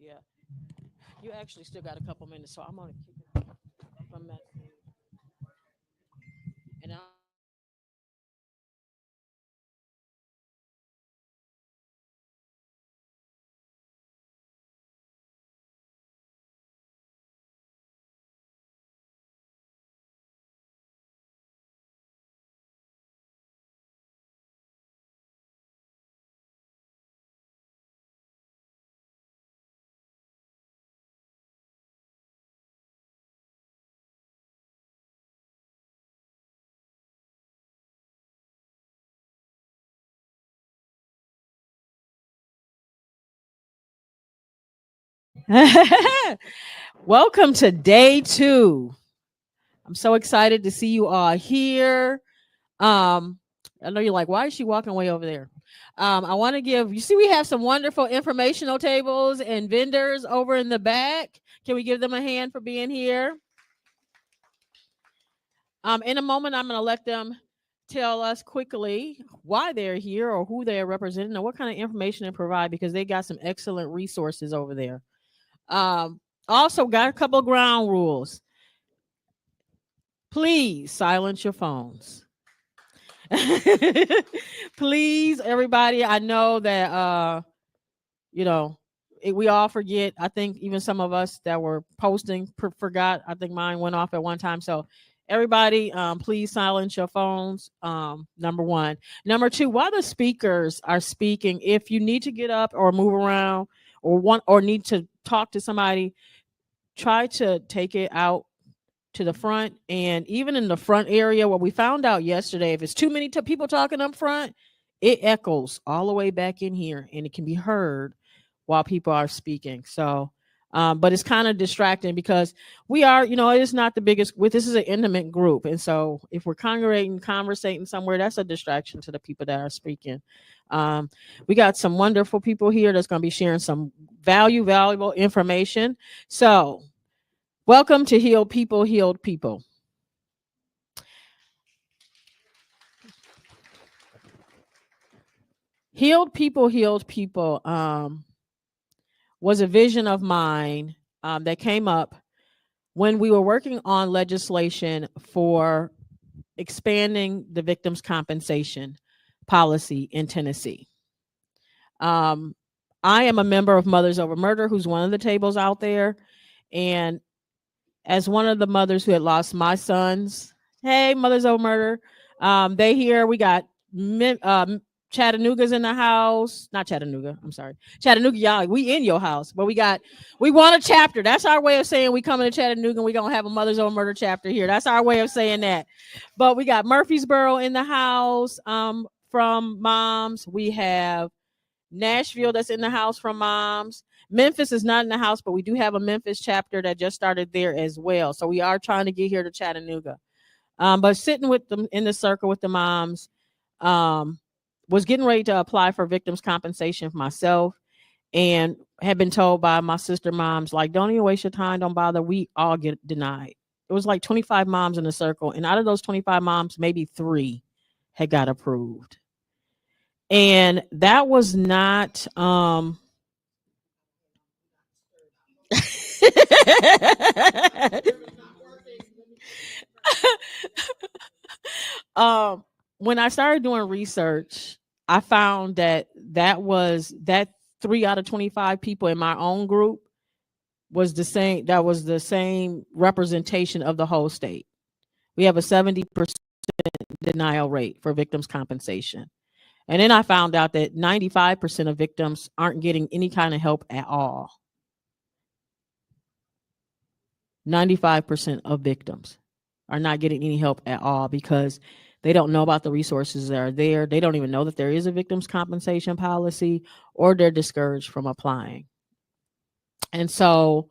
Yeah, you actually still got a couple minutes, so I'm gonna keep it from that. And I'm gonna let you know when you're ready to start sharing. Welcome to day 2. I'm so excited to see you all here. Um, I know you're like, why is she walking way over there? I want to give you see we have some wonderful informational tables and vendors over in the back. Can we give them a hand for being here? In a moment, I'm going to let them tell us quickly why they're here or who they're representing or what kind of information they provide because they got some excellent resources over there. Also, got a couple of ground rules. Please silence your phones. Please, everybody. I know that you know we all forget. I think even some of us that were posting forgot. I think mine went off at one time. So everybody, please silence your phones. Number one. Number two, while the speakers are speaking, if you need to get up or move around or want or need to talk to somebody, try to take it out to the front. And even in the front area, what we found out yesterday, if it's too many people talking up front, it echoes all the way back in here and it can be heard while people are speaking. So but it's kind of distracting because we are, it's not the biggest this is an intimate group. And so if we're congregating, conversating somewhere, that's a distraction to the people that are speaking. We got some wonderful people here that's going to be sharing some valuable information. So welcome to Healed People, Healed People. Healed People, Healed People was a vision of mine that came up when we were working on legislation for expanding the victims' compensation policy in Tennessee. I am a member of Mothers Over Murder, who's one of the tables out there. And as one of the mothers who had lost my sons, hey, Mothers Over Murder, they here. We got Chattanooga's in the house. Not Chattanooga. I'm sorry. Chattanooga, y'all. We in your house, but we want a chapter. That's our way of saying we coming to Chattanooga and we gonna have a Mothers Over Murder chapter here. That's our way of saying that. But we got Murfreesboro in the house from moms. We have Nashville that's in the house from moms. Memphis is not in the house, but we do have a Memphis chapter that just started there as well. So we are trying to get here to Chattanooga. But sitting with them in the circle with the moms, was getting ready to apply for victims compensation for myself and had been told by my sister moms, like, don't even waste your time. Don't bother. We all get denied. It was like 25 moms in the circle. And out of those 25 moms, maybe 3 had got approved. And that was not when I started doing research, I found that 3 out of 25 people in my own group was the same. That was the same representation of the whole state. We have a 70% denial rate for victims compensation. And then I found out that 95% of victims aren't getting any kind of help at all. 95% of victims are not getting any help at all because they don't know about the resources that are there. They don't even know that there is a victims compensation policy, or they're discouraged from applying. And so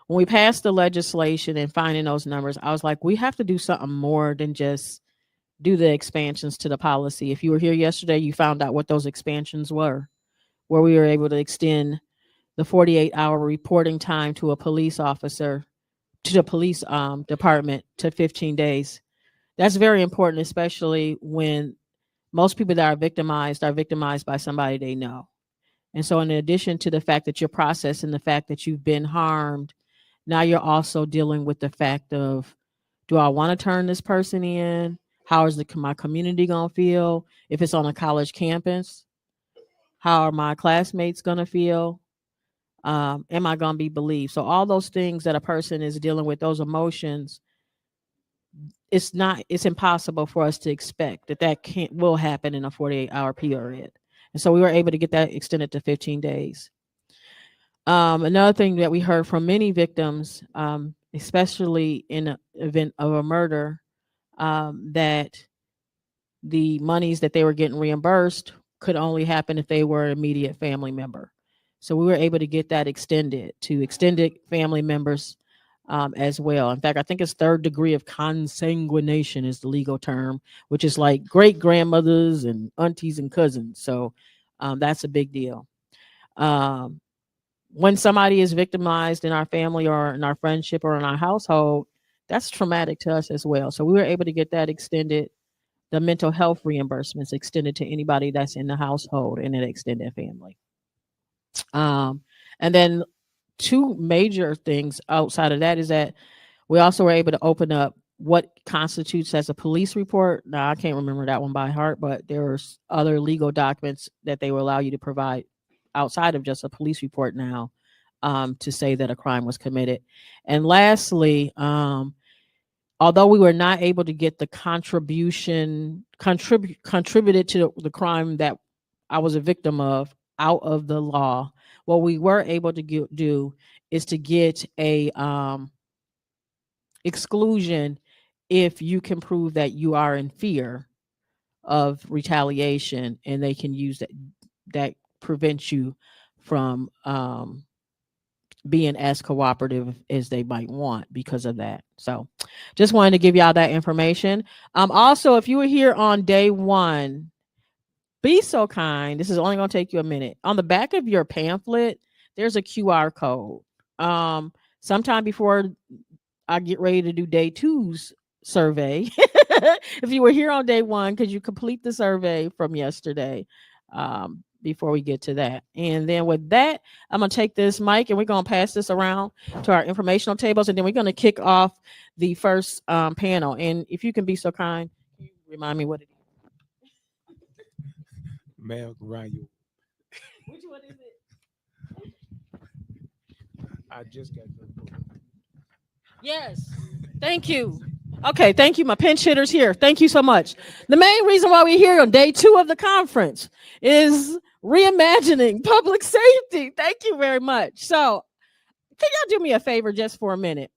when we passed the legislation and finding those numbers, I was like, we have to do something more than just do the expansions to the policy. If you were here yesterday, you found out what those expansions were, where we were able to extend the 48-hour reporting time to a police officer, to the police department, to 15 days. That's very important, especially when most people that are victimized by somebody they know. And so in addition to the fact that you're processing the fact that you've been harmed, now you're also dealing with the fact of, do I want to turn this person in? How is my community going to feel? If it's on a college campus, how are my classmates going to feel? Am I going to be believed? So all those things that a person is dealing with, those emotions, it's impossible for us to expect that will happen in a 48-hour period. And so we were able to get that extended to 15 days. Another thing that we heard from many victims, especially in an event of a murder, that the monies that they were getting reimbursed could only happen if they were an immediate family member. So we were able to get that extended to extended family members as well. In fact, I think it's third degree of consanguination is the legal term, which is like great grandmothers and aunties and cousins. So that's a big deal. When somebody is victimized in our family or in our friendship or in our household, that's traumatic to us as well. So we were able to get that extended, the mental health reimbursements extended to anybody that's in the household in an extended family. And then two major things outside of that is that we also were able to open up what constitutes as a police report. Now, I can't remember that one by heart, but there's other legal documents that they will allow you to provide outside of just a police report now, to say that a crime was committed. And lastly, although we were not able to get the contributed to the crime that I was a victim of out of the law, what we were able to do is to get a exclusion if you can prove that you are in fear of retaliation, and they can use that prevents you from being as cooperative as they might want because of that. So just wanted to give y'all that information. Also, if you were here on day one, be so kind. This is only going to take you a minute. On the back of your pamphlet, there's a QR code. Sometime before I get ready to do day two's survey, if you were here on day one, could you complete the survey from yesterday? Before we get to that. And then with that, I'm going to take this mic and we're going to pass this around to our informational tables. And then we're going to kick off the first panel. And if you can be so kind, remind me what it is. Mel Ryu. Which one is it? I just got the book. Yes. Thank you. Okay, thank you. My pinch hitter's here. Thank you so much. The main reason why we're here on day two of the conference is reimagining public safety. Thank you very much. So, can y'all do me a favor just for a minute?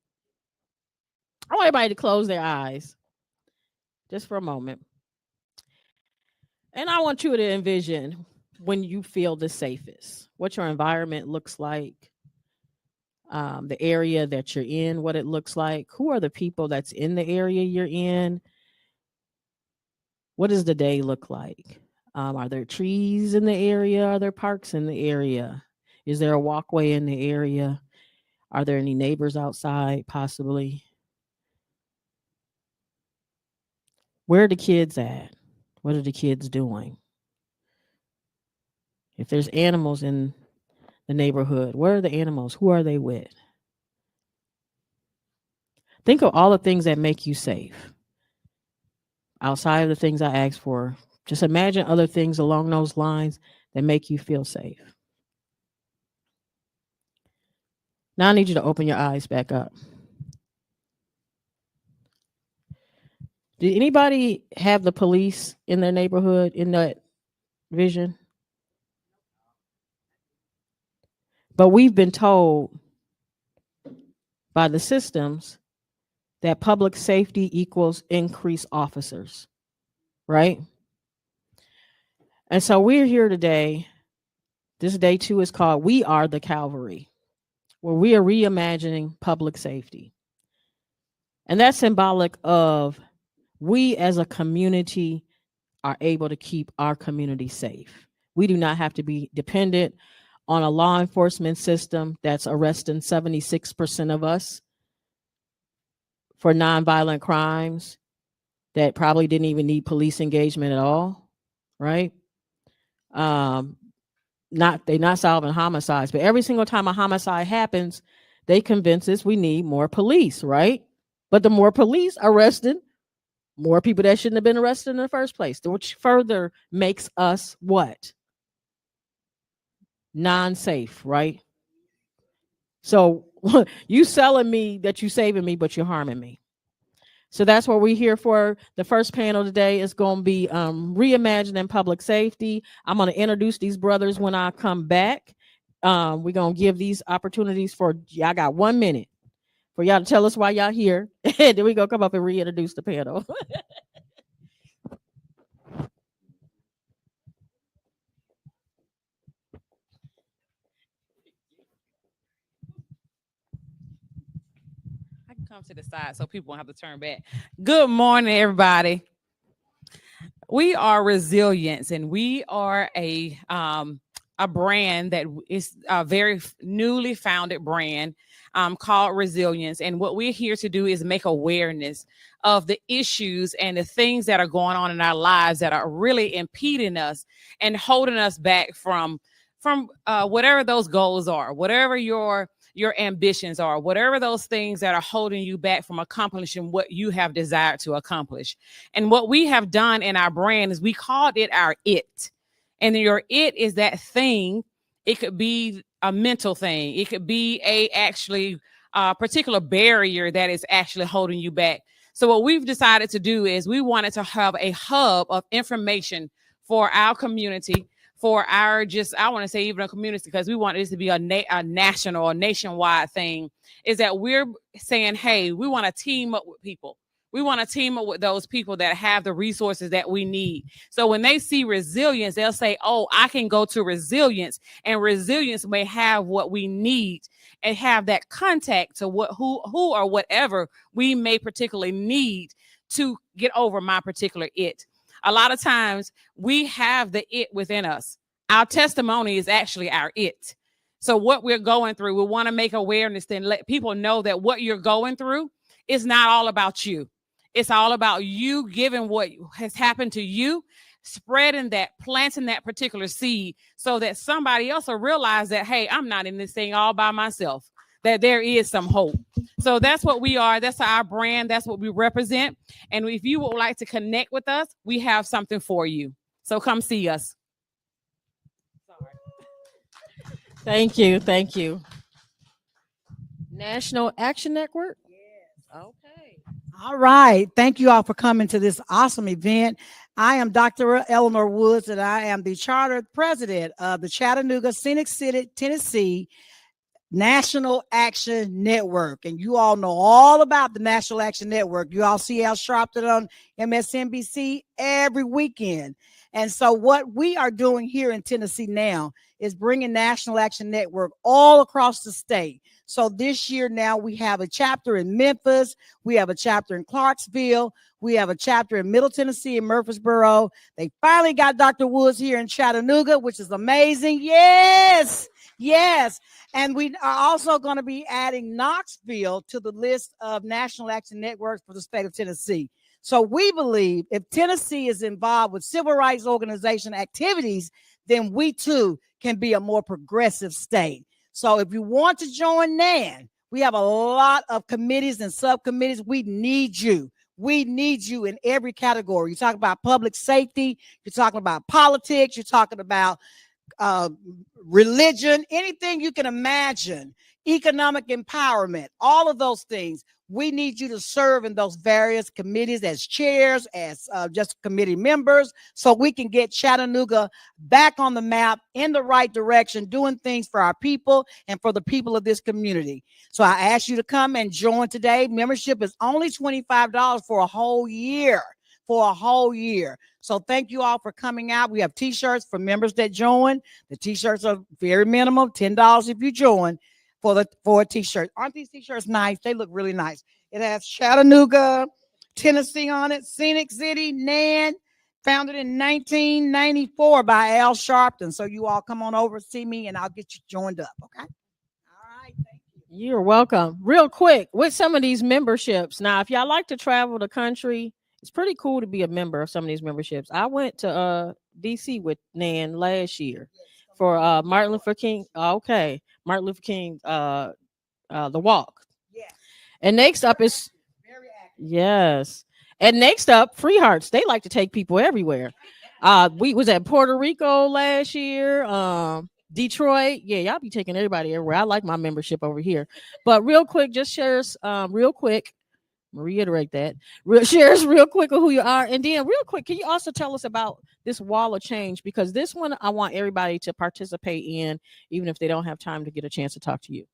I want everybody to close their eyes just for a moment. And I want you to envision when you feel the safest, what your environment looks like, the area that you're in, what it looks like. Who are the people that's in the area you're in? What does the day look like? Are there trees in the area? Are there parks in the area? Is there a walkway in the area? Are there any neighbors outside, possibly? Where are the kids at? What are the kids doing? If there's animals in the neighborhood, where are the animals? Who are they with? Think of all the things that make you safe. Outside of the things I asked for, just imagine other things along those lines that make you feel safe. Now I need you to open your eyes back up. Did anybody have the police in their neighborhood in that vision? But we've been told by the systems that public safety equals increased officers, right? And so we're here today. This day two is called We Are the Cavalry, where we are reimagining public safety. And that's symbolic of we as a community are able to keep our community safe. We do not have to be dependent on a law enforcement system that's arresting 76% of us for nonviolent crimes that probably didn't even need police engagement at all, right? they're not solving homicides, but every single time a homicide happens, they convince us we need more police, right? But the more police arrested, more people that shouldn't have been arrested in the first place, which further makes us what? Non-safe, right? So you selling me that you saving me, but you're harming me. So that's what we're here for. The first panel today is going to be reimagining public safety. I'm going to introduce these brothers when I come back. We're going to give these opportunities for y'all. Got 1 minute for y'all to tell us why y'all here. Then we going to come up and reintroduce the panel. I can come to the side so people won't have to turn back. Good morning, everybody. We are Resilience, and we are a brand that is a very newly founded brand called Resilience. And what we're here to do is make awareness of the issues and the things that are going on in our lives that are really impeding us and holding us back from whatever those goals are, whatever your ambitions are, whatever those things that are holding you back from accomplishing what you have desired to accomplish. And what we have done in our brand is we called it our it. And your it is that thing. It could be a mental thing. It could be a particular barrier that is actually holding you back. So what we've decided to do is we wanted to have a hub of information for our community, for our I want to say even a community, because we want this to be a national or nationwide thing, is that we're saying, hey, we want to team up with people. We want to team up with those people that have the resources that we need. So when they see Resilience, they'll say, oh, I can go to Resilience, and Resilience may have what we need and have that contact to who or whatever we may particularly need to get over my particular it. A lot of times we have the it within us. Our testimony is actually our it. So what we're going through, we want to make awareness and let people know that what you're going through is not all about you. It's all about you giving what has happened to you, spreading that, planting that particular seed so that somebody else will realize that, hey, I'm not in this thing all by myself, that there is some hope. So that's what we are. That's our brand. That's what we represent. And if you would like to connect with us, we have something for you. So come see us. Thank you. Thank you. National Action Network? Yes. Okay. All right. Thank you all for coming to this awesome event. I am Dr. Elenora Woods, and I am the charter president of the Chattanooga, Scenic City, Tennessee National Action Network. And you all know all about the National Action Network. You all see Al Sharpton on MSNBC every weekend. And so what we are doing here in Tennessee now is bringing National Action Network all across the state. So this year now we have a chapter in Memphis. We have a chapter in Clarksville. We have a chapter in Middle Tennessee and Murfreesboro. They finally got Dr. Woods here in Chattanooga, which is amazing. Yes, yes. And we are also going to be adding Knoxville to the list of National Action Networks for the state of Tennessee. So we believe if Tennessee is involved with civil rights organization activities, then we too can be a more progressive state. So if you want to join NAN, we have a lot of committees and subcommittees. We need you. We need you in every category. You're talking about public safety. You're talking about politics. You're talking about religion, anything you can imagine, economic empowerment, all of those things. We need you to serve in those various committees as chairs, as just committee members, so we can get Chattanooga back on the map in the right direction, doing things for our people and for the people of this community. So I ask you to come and join today. Membership is only $25 for a whole year. So thank you all for coming out. We have t-shirts for members that join. The t-shirts are very minimal, $10 if you join for a t-shirt. Aren't these t-shirts nice? They look really nice. It has Chattanooga, Tennessee on it, Scenic City, NAN, founded in 1994 by Al Sharpton. So you all come on over, see me, and I'll get you joined up, okay? All right, thank you. You're welcome. Real quick, with some of these memberships, now, if y'all like to travel the country, it's pretty cool to be a member of some of these memberships. I went to DC with Nan last year. for Martin Luther King. Okay, Martin Luther King, the walk. Yeah. And next up is Very active. yes. And next up, Free Hearts. They like to take people everywhere. We was at Puerto Rico last year. Detroit. Yeah, y'all be taking everybody everywhere. I like my membership over here. But real quick, just share us real quick. Reiterate that. Share us real quick of who you are. And then real quick, can you also tell us about this wall of change? Because this one I want everybody to participate in, even if they don't have time to get a chance to talk to you.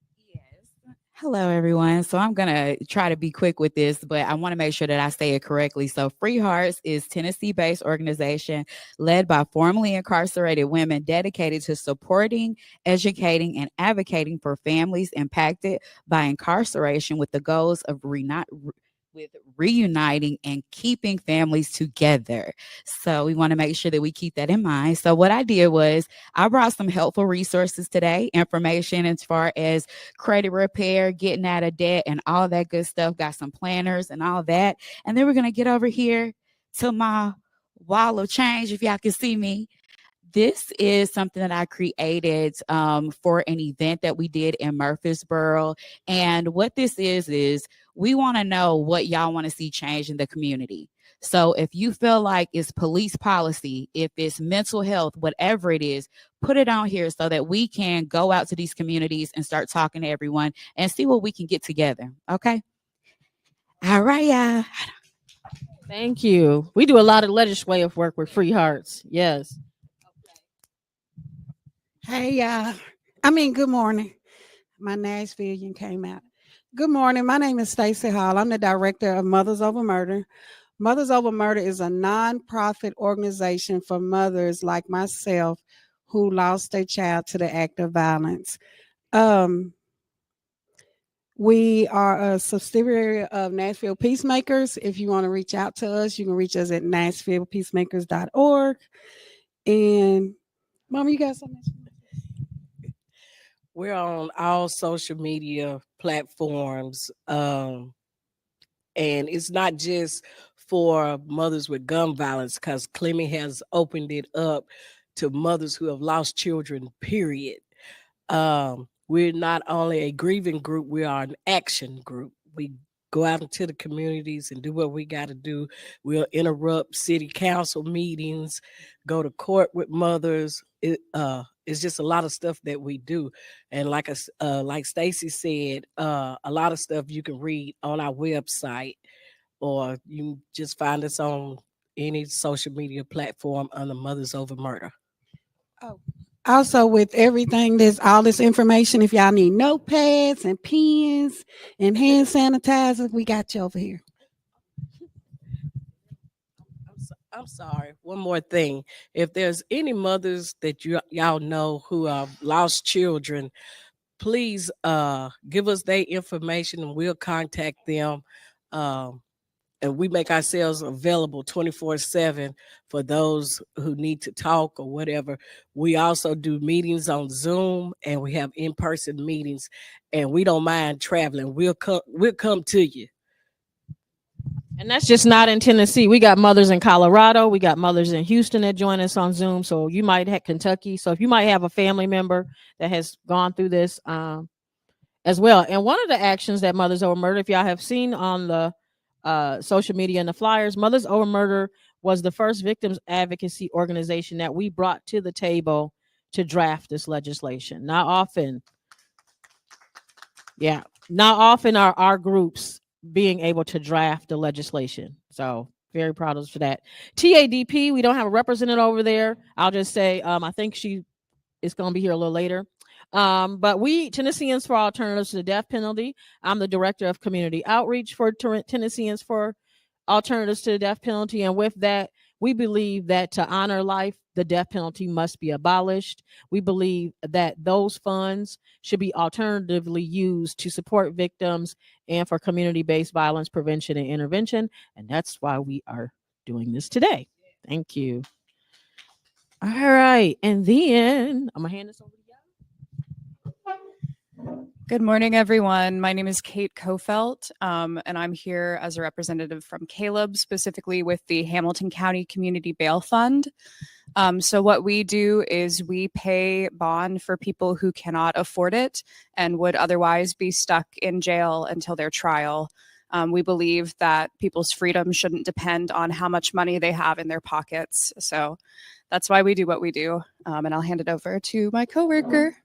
Hello, everyone. So I'm going to try to be quick with this, but I want to make sure that I say it correctly. So Free Hearts is Tennessee-based organization led by formerly incarcerated women dedicated to supporting, educating, and advocating for families impacted by incarceration with the goals of reuniting and keeping families together. So we want to make sure that we keep that in mind. So what I did was I brought some helpful resources today, information as far as credit repair, getting out of debt, and all that good stuff. Got some planners and all that. And then we're going to get over here to my wall of change, if y'all can see me. This is something that I created for an event that we did in Murfreesboro. And what this is we want to know what y'all want to see change in the community. So if you feel like it's police policy, if it's mental health, whatever it is, put it on here so that we can go out to these communities and start talking to everyone and see what we can get together. Okay. All right, y'all. Thank you. We do a lot of legislative work with Free Hearts. Yes. Hey, good morning. My Nashvilleian came out. Good morning. My name is Stacy Hall. I'm the director of Mothers Over Murder. Mothers Over Murder is a nonprofit organization for mothers like myself who lost their child to the act of violence. We are a subsidiary of Nashville Peacemakers. If you want to reach out to us, you can reach us at nashvillepeacemakers.org. And Mama, you got something? We're on all social media platforms. And it's not just for mothers with gun violence, because Clemmy has opened it up to mothers who have lost children, period. We're not only a grieving group, we are an action group. We go out into the communities and do what we got to do. We'll interrupt city council meetings, go to court with mothers. It's just a lot of stuff that we do. And like Stacy said, a lot of stuff you can read on our website, or you can just find us on any social media platform under Mothers Over Murder. Oh, also with everything, there's all this information. If y'all need notepads and pens and hand sanitizer, we got you over here. I'm sorry. One more thing. If there's any mothers that y'all know who have lost children, please give us their information and we'll contact them. And we make ourselves available 24/7 for those who need to talk or whatever. We also do meetings on Zoom, and we have in-person meetings, and we don't mind traveling. We'll come to you. And that's just not in Tennessee. We got mothers in Colorado. We got mothers in Houston that join us on Zoom. So you might have Kentucky. So if you might have a family member that has gone through this as well. And one of the actions that Mothers Over Murder, if y'all have seen on the social media and the flyers, Mothers Over Murder was the first victims advocacy organization that we brought to the table to draft this legislation. Not often are our groups being able to draft the legislation. So very proud of us for that. TADP, we don't have a representative over there. I'll just say, I think she is going to be here a little later. But we, Tennesseans for Alternatives to the Death Penalty, I'm the director of community outreach for Tennesseans for Alternatives to the Death Penalty. And with that, we believe that to honor life, the death penalty must be abolished. We believe that those funds should be alternatively used to support victims and for community-based violence prevention and intervention. And that's why we are doing this today. Thank you. All right. And then I'm going to hand this over to y'all. Good morning, everyone. My name is Kate Kofelt, and I'm here as a representative from Caleb, specifically with the Hamilton County Community Bail Fund. So what we do is we pay bond for people who cannot afford it and would otherwise be stuck in jail until their trial. We believe that people's freedom shouldn't depend on how much money they have in their pockets. So that's why we do what we do. And I'll hand it over to my coworker.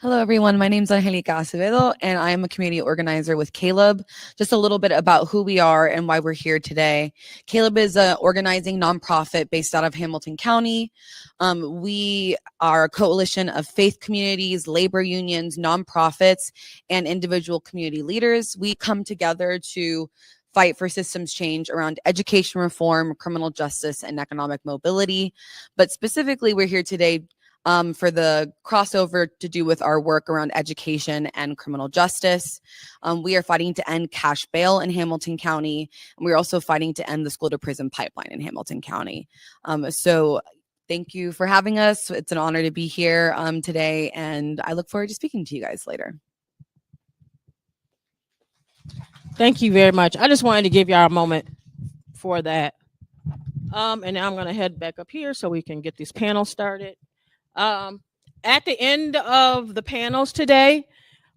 Hello, everyone. My name is Angelica Acevedo, and I am a community organizer with Caleb. Just a little bit about who we are and why we're here today. Caleb is an organizing nonprofit based out of Hamilton County. We are a coalition of faith communities, labor unions, nonprofits, and individual community leaders. We come together to fight for systems change around education reform, criminal justice, and economic mobility. But specifically, we're here today for the crossover to do with our work around education and criminal justice. We are fighting to end cash bail in Hamilton County, and we're also fighting to end the school to prison pipeline in Hamilton County. So thank you for having us. It's an honor to be here today, and I look forward to speaking to you guys later. Thank you very much. I just wanted to give y'all a moment for that. And now I'm going to head back up here so we can get this panel started. At the end of the panels today,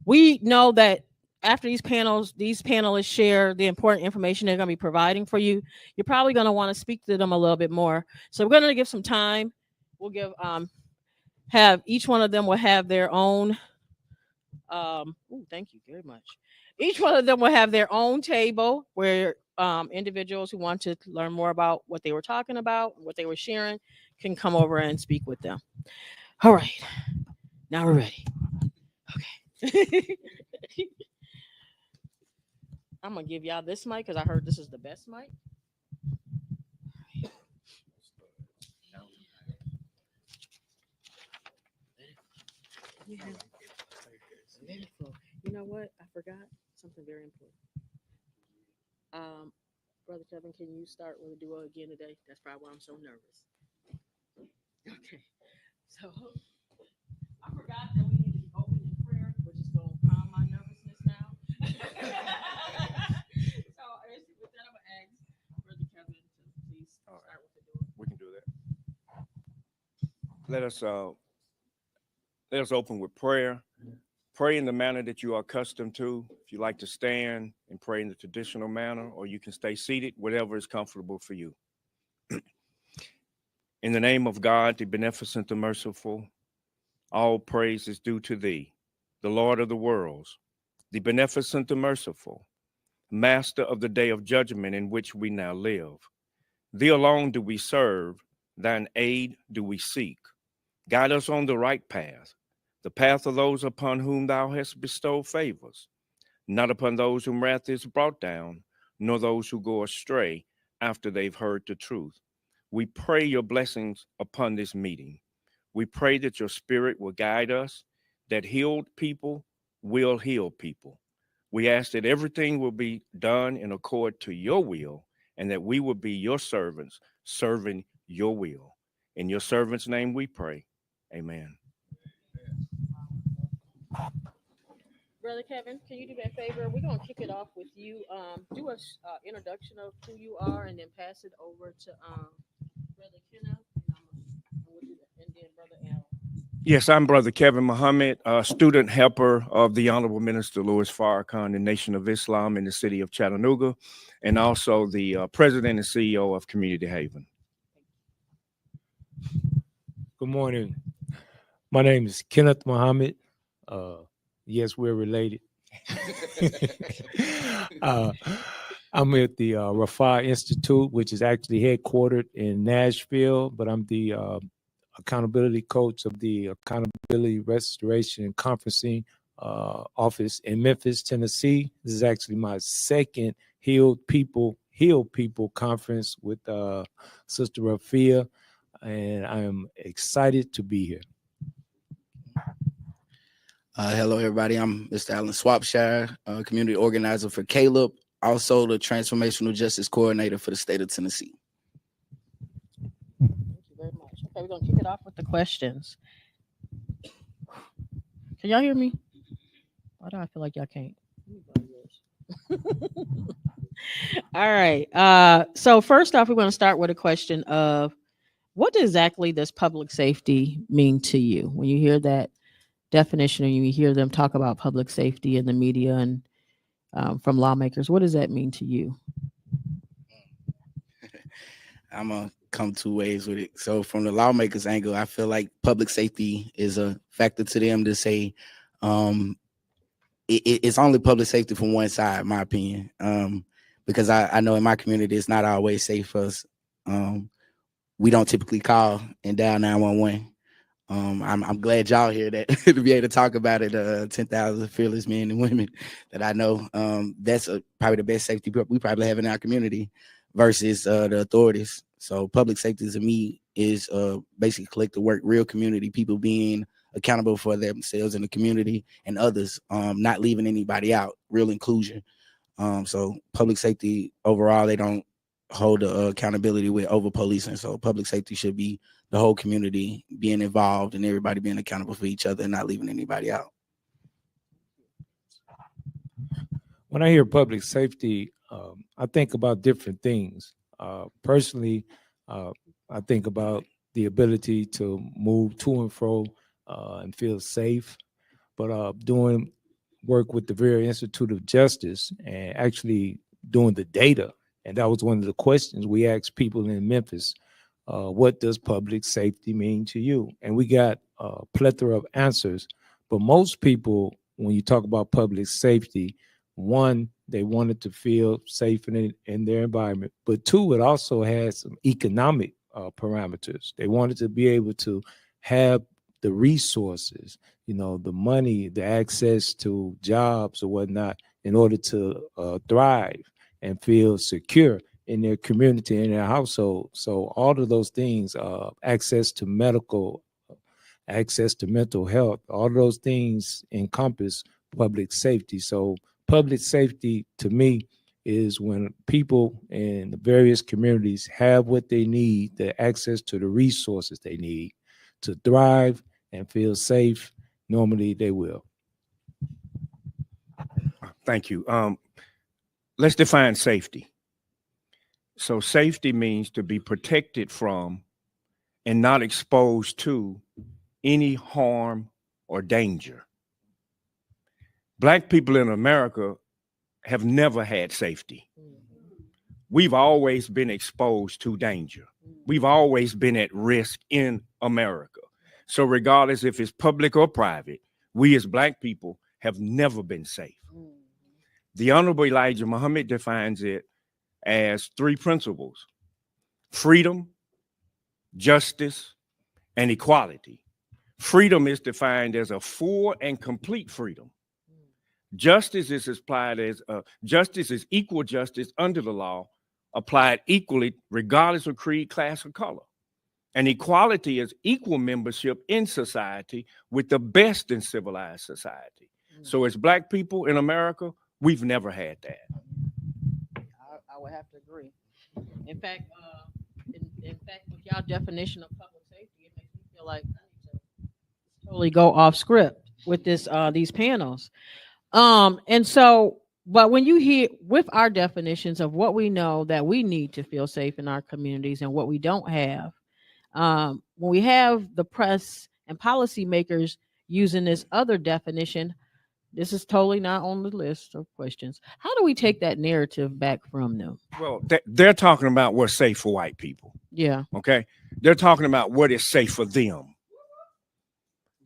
we know that after these panelists share the important information they're going to be providing for you, you're probably going to want to speak to them a little bit more. So we're going to give some time. We'll give have each one of them will have their own. Thank you very much. Each one of them will have their own table where individuals who want to learn more about what they were talking about, what they were sharing, can come over and speak with them. All right, now we're ready. Okay. I'm gonna give y'all this mic because I heard this is the best mic. Yeah. You know what? I forgot something very important. Brother Kevin, can you start with a duo again today? That's probably why I'm so nervous. Okay, so I forgot that we need to be open in prayer, which is going to calm my nervousness now. So with that, I'm going to ask Brother Kevin to please start with the duo. We can do that. Let us open with prayer. Pray in the manner that you are accustomed to. If you like to stand and pray in the traditional manner, or you can stay seated, whatever is comfortable for you. In the name of God, the beneficent, the merciful, all praise is due to thee, the Lord of the worlds, the beneficent, the merciful, master of the day of judgment in which we now live. Thee alone do we serve, thine aid do we seek. Guide us on the right path, the path of those upon whom thou hast bestowed favors, not upon those whom wrath is brought down, nor those who go astray after they've heard the truth. We pray your blessings upon this meeting. We pray that your spirit will guide us, that healed people will heal people. We ask that everything will be done in accord to your will, and that we will be your servants serving your will. In your servant's name we pray. Amen. Brother Kevin, can you do me a favor? We're going to kick it off with you. Do a introduction of who you are, and then pass it over to Brother Kenneth, and then Brother Al. Yes, I'm Brother Kevin Muhammad, student helper of the Honorable Minister Louis Farrakhan, the Nation of Islam in the city of Chattanooga, and also the president and CEO of Community Haven. Good morning. My name is Kenneth Muhammad. Yes, we're related. I'm at the Rafiah Institute, which is actually headquartered in Nashville, but I'm the accountability coach of the Accountability Restoration and Conferencing office in Memphis, Tennessee. This is actually my second Healed People conference with Sister Rafiah, and I am excited to be here. Hello, everybody. I'm Mr. Alan Swapshire, community organizer for Caleb, also the Transformational Justice Coordinator for the state of Tennessee. Thank you very much. Okay, we're going to kick it off with the questions. Can y'all hear me? Why do I feel like y'all can't? All right. So first off, we're going to start with a question of what exactly does public safety mean to you when you hear that definition and you hear them talk about public safety in the media and from lawmakers? What does that mean to you? I'm gonna come two ways with it. So from the lawmakers' angle, I feel like public safety is a factor to them to say it's only public safety from one side, in my opinion. Because I know in my community it's not always safe for us. We don't typically call and dial 911. I'm glad y'all here that to be able to talk about it. 10,000 fearless men and women that I know. That's probably the best safety we probably have in our community versus the authorities. So public safety to me is basically collective work, real community, people being accountable for themselves in the community and others, not leaving anybody out, real inclusion. So public safety overall, they don't hold the accountability with over policing. So public safety should be the whole community being involved and everybody being accountable for each other and not leaving anybody out. When I hear public safety, I think about different things. Personally, I think about the ability to move to and fro and feel safe. But doing work with the very Institute of Justice and actually doing the data, and that was one of the questions we asked people in Memphis. What does public safety mean to you? And we got a plethora of answers. But most people, when you talk about public safety, one, they wanted to feel safe in their environment. But two, it also has some economic parameters. They wanted to be able to have the resources, the money, the access to jobs or whatnot in order to thrive and feel secure in their community, in their household. So all of those things, access to medical, access to mental health, all of those things encompass public safety. So public safety to me is when people in the various communities have what they need, the access to the resources they need to thrive and feel safe. Normally they will. Thank you. Let's define safety. So safety means to be protected from and not exposed to any harm or danger. Black people in America have never had safety. We've always been exposed to danger. We've always been at risk in America. So regardless if it's public or private, we as Black people have never been safe. The Honorable Elijah Muhammad defines it as three principles: freedom, justice, and equality. Freedom is defined as a full and complete freedom. Justice is applied as justice is equal justice under the law, applied equally regardless of creed, class, or color. And equality is equal membership in society with the best in civilized society. So as Black people in America, we've never had that. I would have to agree. In fact, with y'all definition of public safety, it makes me feel like I need to totally go off script with these panels. And so, but when you hear with our definitions of what we know that we need to feel safe in our communities and what we don't have, when we have the press and policymakers using this other definition, this is totally not on the list of questions. How do we take that narrative back from them? Well, they're talking about what's safe for white people. Yeah. Okay. They're talking about what is safe for them.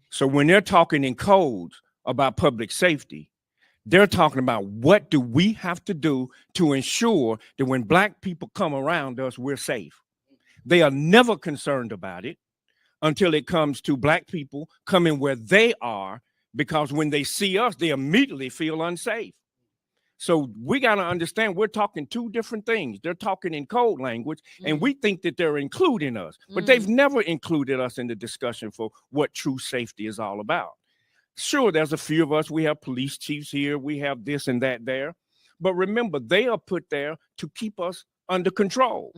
So when they're talking in codes about public safety, they're talking about what do we have to do to ensure that when Black people come around us, we're safe. They are never concerned about it until it comes to Black people coming where they are, because when they see us, they immediately feel unsafe. So we got to understand we're talking two different things. They're talking in code language, and we think that they're including us, but they've never included us in the discussion for what true safety is all about. Sure, there's a few of us. We have police chiefs here. We have this and that there. But remember, they are put there to keep us under control.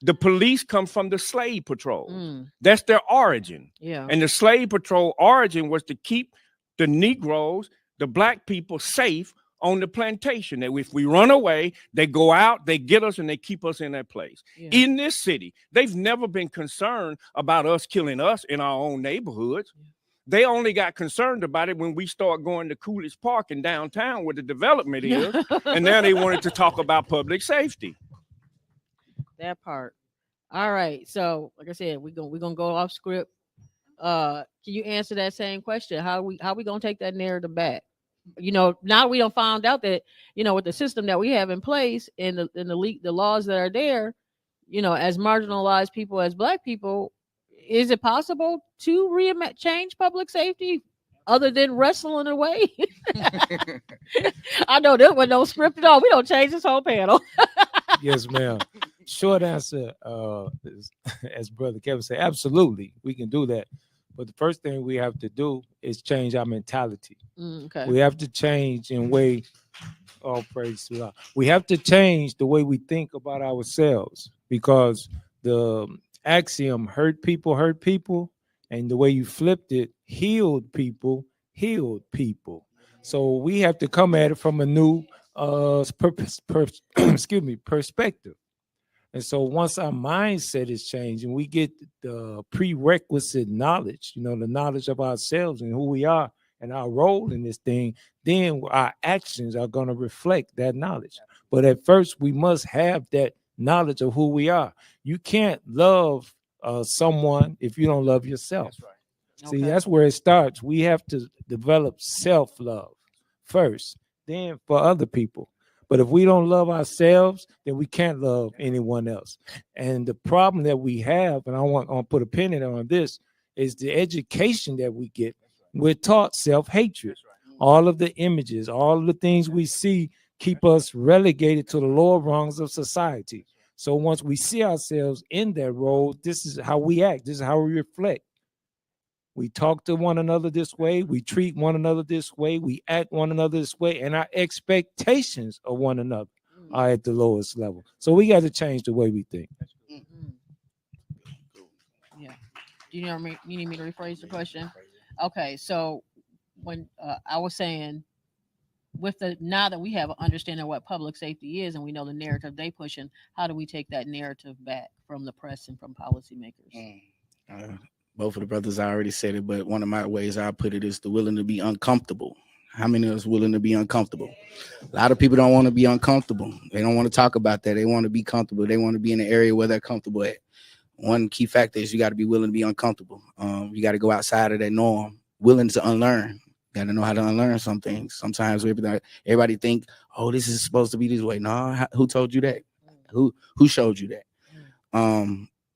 The police come from the slave patrol. That's their origin. Yeah. And the slave patrol origin was to keep the Negroes the black people safe on the plantation. That if we run away, they go out, they get us, and they keep us in that place. Yeah. In this city, they've never been concerned about us killing us in our own neighborhoods. They only got concerned about it when we start going to Coolidge Park in downtown where the development is. And now they wanted to talk about public safety. That part. All right. So, like I said, we're gonna go off script. Can you answer that same question? How we gonna take that narrative back? You know, now we don't find out that, you know, with the system that we have in place and the laws that are there, you know, as marginalized people, as black people, is it possible to change public safety other than wrestling away? I know that was no script at all. We don't change this whole panel. Yes, ma'am. Short answer, as Brother Kevin said, absolutely, we can do that. But the first thing we have to do is change our mentality. Okay. We have to change in way. Oh, praise to God. We have to change the way we think about ourselves, because the axiom hurt people, and the way you flipped it, healed people. So we have to come at it from a new perspective. And so once our mindset is changed and we get the prerequisite knowledge, you know, the knowledge of ourselves and who we are and our role in this thing, then our actions are going to reflect that knowledge. But at first, we must have that knowledge of who we are. You can't love someone if you don't love yourself. That's right. See, that's where it starts. We have to develop self-love first, then for other people. But if we don't love ourselves, then we can't love anyone else. And the problem that we have, and I want to put a pin in on this, is the education that we get. We're taught self-hatred. All of the images, all of the things we see keep us relegated to the lower rungs of society. So once we see ourselves in that role, this is how we act. This is how we reflect. We talk to one another this way. We treat one another this way. We act one another this way. And our expectations of one another are at the lowest level. So we got to change the way we think. Yeah. Do you need me to rephrase the question? Okay. So when I was saying, now that we have an understanding of what public safety is and we know the narrative they pushing, how do we take that narrative back from the press and from policymakers? Both of the brothers I already said it, but one of my ways I put it is the willing to be uncomfortable. How many of us willing to be uncomfortable? A lot of people don't want to be uncomfortable. They don't want to talk about that. They want to be comfortable. They want to be in an area where they're comfortable at. One key factor is you got to be willing to be uncomfortable. You got to go outside of that norm, willing to unlearn. You got to know how to unlearn some things. Sometimes everybody think, oh, this is supposed to be this way. No, who told you that? Who showed you that?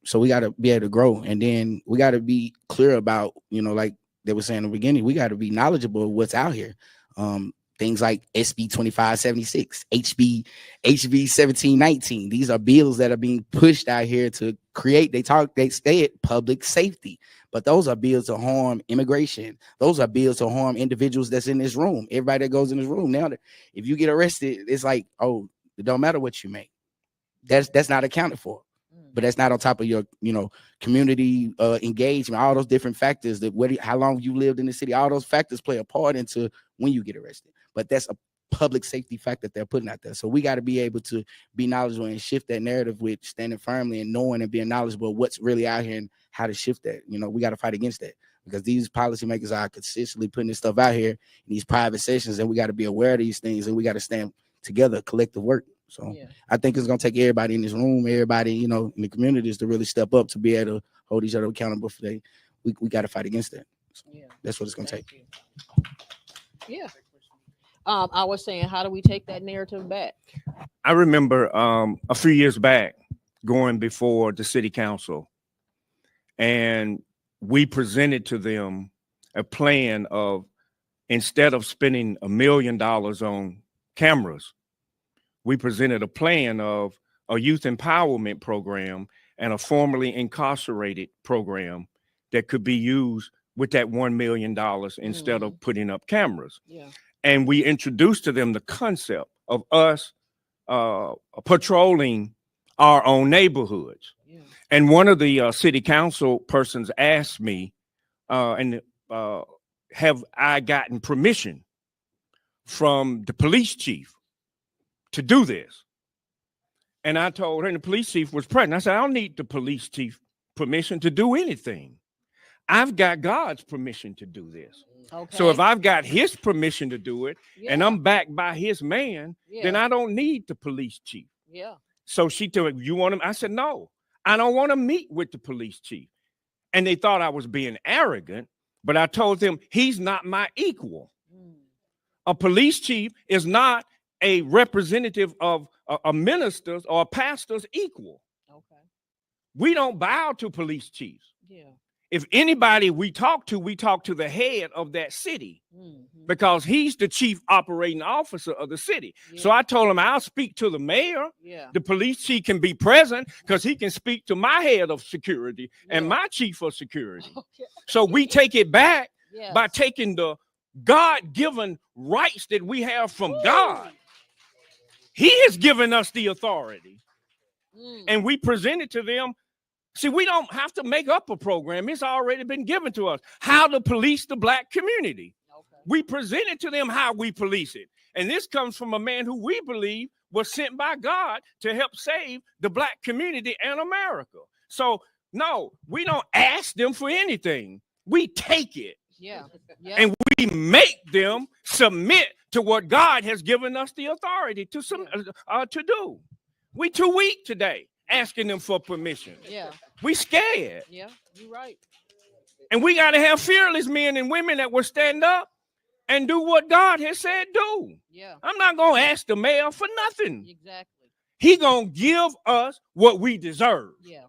So we got to be able to grow, and then we got to be clear about, you know, like they were saying in the beginning, we got to be knowledgeable of what's out here. Things like SB 2576, HB 1719. These are bills that are being pushed out here to create. They stay at public safety, but those are bills to harm immigration. Those are bills to harm individuals that's in this room. Everybody that goes in this room now, if you get arrested, it's like, oh, it don't matter what you make. That's not accounted for. But that's not on top of your, you know, community engagement, all those different factors how long you lived in the city, all those factors play a part into when you get arrested. But that's a public safety fact that they're putting out there. So we got to be able to be knowledgeable and shift that narrative with standing firmly and knowing and being knowledgeable of what's really out here and how to shift that. You know, we got to fight against that, because these policymakers are consistently putting this stuff out here in these private sessions, and we got to be aware of these things, and we got to stand together, collective work. So I think it's going to take everybody in this room, everybody, you know, in the communities to really step up to be able to hold each other accountable for that. We got to fight against that. So that's what it's going to take. Yeah. I was saying, how do we take that narrative back? I remember a few years back going before the city council, and we presented to them a plan of, instead of spending $1 million on cameras, we presented a plan of a youth empowerment program and a formerly incarcerated program that could be used with that $1 million instead of putting up cameras. And we introduced to them the concept of us patrolling our own neighborhoods. And one of the city council persons asked me, have I gotten permission from the police chief to do this. And I told her, and the police chief was present. I said, I don't need the police chief permission to do anything. I've got God's permission to do this. Okay. So if I've got his permission to do it, and Yeah. I'm backed by his man, then Yeah. I don't need the police chief. Yeah. So she told me, you want him? I said, no, I don't want to meet with the police chief. And they thought I was being arrogant, but I told them he's not my equal. A police chief is not a representative of a minister's or a pastor's equal. Okay. We don't bow to police chiefs. Yeah. If anybody we talk to the head of that city because he's the chief operating officer of the city. Yeah. So I told him I'll speak to the mayor. Yeah. The police chief can be present because he can speak to my head of security and my chief of security. Okay. So we take it back Yes. by taking the God-given rights that we have from God. He has given us the authority. And we present it to them. See, we don't have to make up a program. It's already been given to us. How to police the black community. Okay. We present it to them how we police it. And this comes from a man who we believe was sent by God to help save the black community and America. So, no, we don't ask them for anything. We take it. Yeah. Yeah. And we make them submit to what God has given us the authority to do. We too weak today asking them for permission. Yeah. We scared. Yeah. You're right. And we got to have fearless men and women that will stand up and do what God has said do. Yeah. I'm not going to ask the mayor for nothing. Exactly. He going to give us what we deserve. Yeah.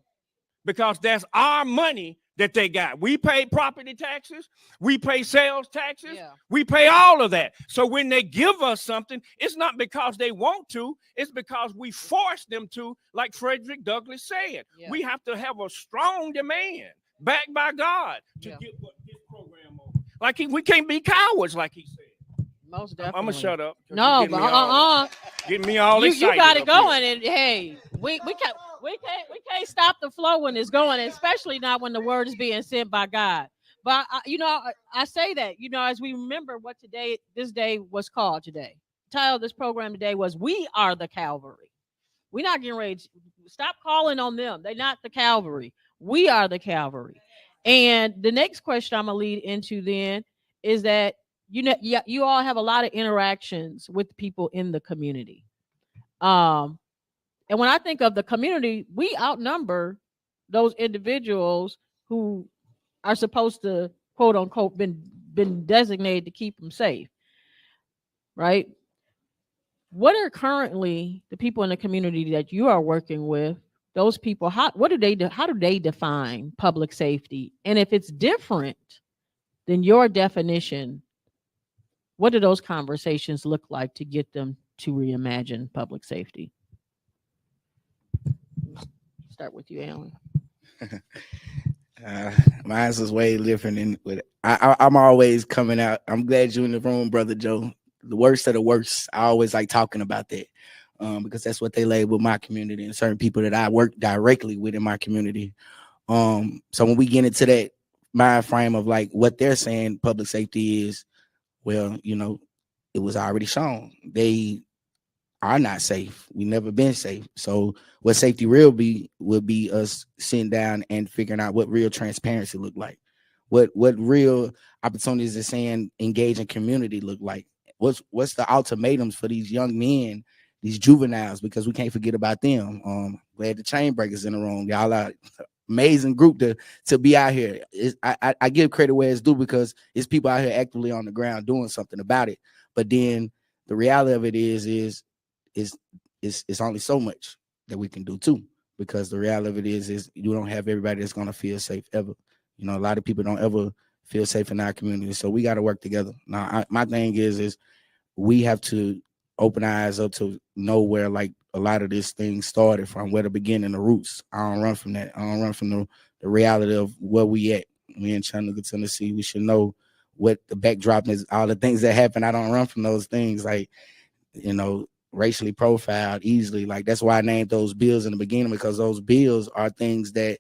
Because that's our money that they got. We pay property taxes. We pay sales taxes. Yeah. We pay all of that. So when they give us something, it's not because they want to. It's because we force them to, like Frederick Douglass said. Yeah. We have to have a strong demand backed by God to Yeah. get this program over. Like we can't be cowards, like he said. Most definitely. I'm going to shut up. No, Getting but Getting me all you excited. got it up going, here. and hey, we can't stop the flow when it's going, especially not when the word is being sent by God. But I say that, as we remember what this day was called today. The title of this program today was "We Are the Calvary." We're not getting ready to stop calling on them. They're not the Calvary. We are the Calvary. And the next question I'm gonna lead into then is that you all have a lot of interactions with people in the community. And when I think of the community, we outnumber those individuals who are supposed to, quote unquote, been designated to keep them safe, right? What are currently the people in the community that you are working with? Those people, how do they define public safety? And if it's different than your definition, what do those conversations look like to get them to reimagine public safety? Start with you, Alan. Mine is way different than with I'm always coming out. I'm glad you're in the room, Brother Joe. The worst of the worst. I always like talking about that because that's what they label my community and certain people that I work directly with in my community. So when we get into that mind frame of like what they're saying public safety is, well, it was already shown. They are not safe. We never been safe. So what safety will be us sitting down and figuring out what real transparency look like. What real opportunities are saying engaging community look like. What's the ultimatums for these young men, these juveniles, because we can't forget about them. Glad the chain breakers in the room. Y'all are amazing group to be out here. I give credit where it's due because it's people out here actively on the ground doing something about it. But then the reality of it is it's only so much that we can do too, because the reality of it is you don't have everybody that's gonna feel safe ever. A lot of people don't ever feel safe in our community, so we got to work together. Now, my thing is we have to open our eyes up to know where like a lot of this thing started from, where the beginning, the roots. I don't run from that. I don't run from the reality of where we at. We in Chattanooga, Tennessee. We should know what the backdrop is, all the things that happen. I don't run from those things, like racially profiled easily. Like that's why I named those bills in the beginning, because those bills are things that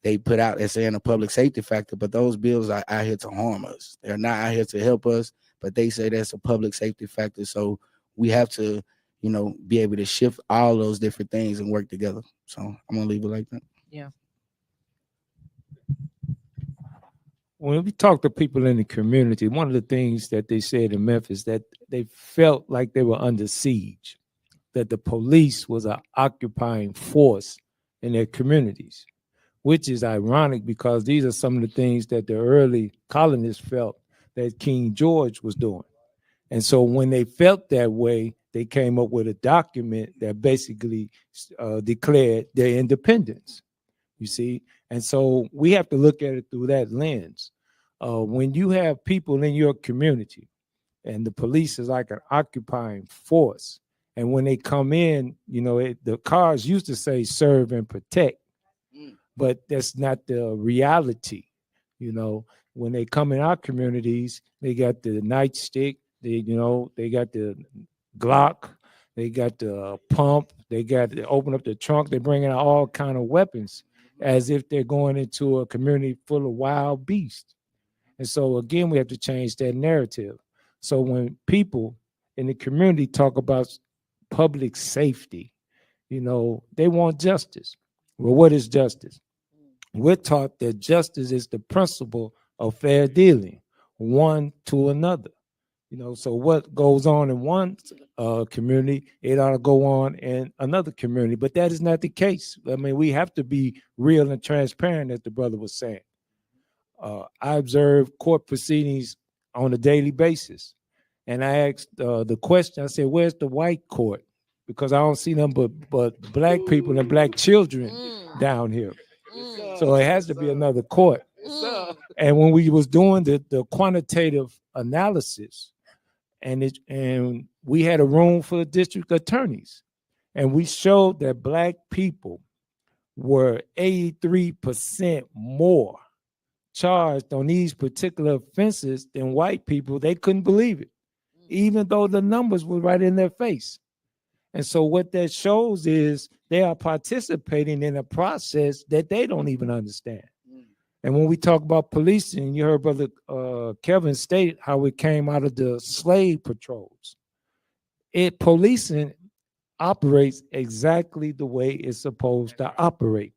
they put out as saying a public safety factor, but those bills are out here to harm us. They're not out here to help us. but they say that's a public safety factor. So we have to, you know, be able to shift all those different things and work together. So I'm gonna leave it like that. Yeah. When we talk to people in the community, one of the things that they said in Memphis that they felt like they were under siege, that the police was an occupying force in their communities, which is ironic because these are some of the things that the early colonists felt that King George was doing. And so when they felt that way, they came up with a document that basically declared their independence, you see? And so we have to look at it through that lens. When you have people in your community and the police is like an occupying force, and when they come in, you know, the cars used to say serve and protect, but that's not the reality. You know, when they come in our communities, they got the nightstick, they got the Glock, they got the pump, they open up the trunk, they bring in all kind of weapons as if they're going into a community full of wild beasts. And so again, we have to change that narrative. So when people in the community talk about public safety, you know, they want justice. Well, what is justice? We're taught that justice is the principle of fair dealing, one to another. You know, so what goes on in one community, it ought to go on in another community. But that is not the case. I mean, we have to be real and transparent, as the brother was saying. I observe court proceedings on a daily basis. And I asked the question, I said, where's the white court? Because I don't see them but black people and black children down here. So it has to be another court. And when we was doing the quantitative analysis, and we had a room for district attorneys, and we showed that black people were 83% more charged on these particular offenses than white people. They couldn't believe it, even though the numbers were right in their face. And so what that shows is they are participating in a process that they don't even understand. And when we talk about policing, you heard Brother Kevin state how it came out of the slave patrols. Policing operates exactly the way it's supposed to operate.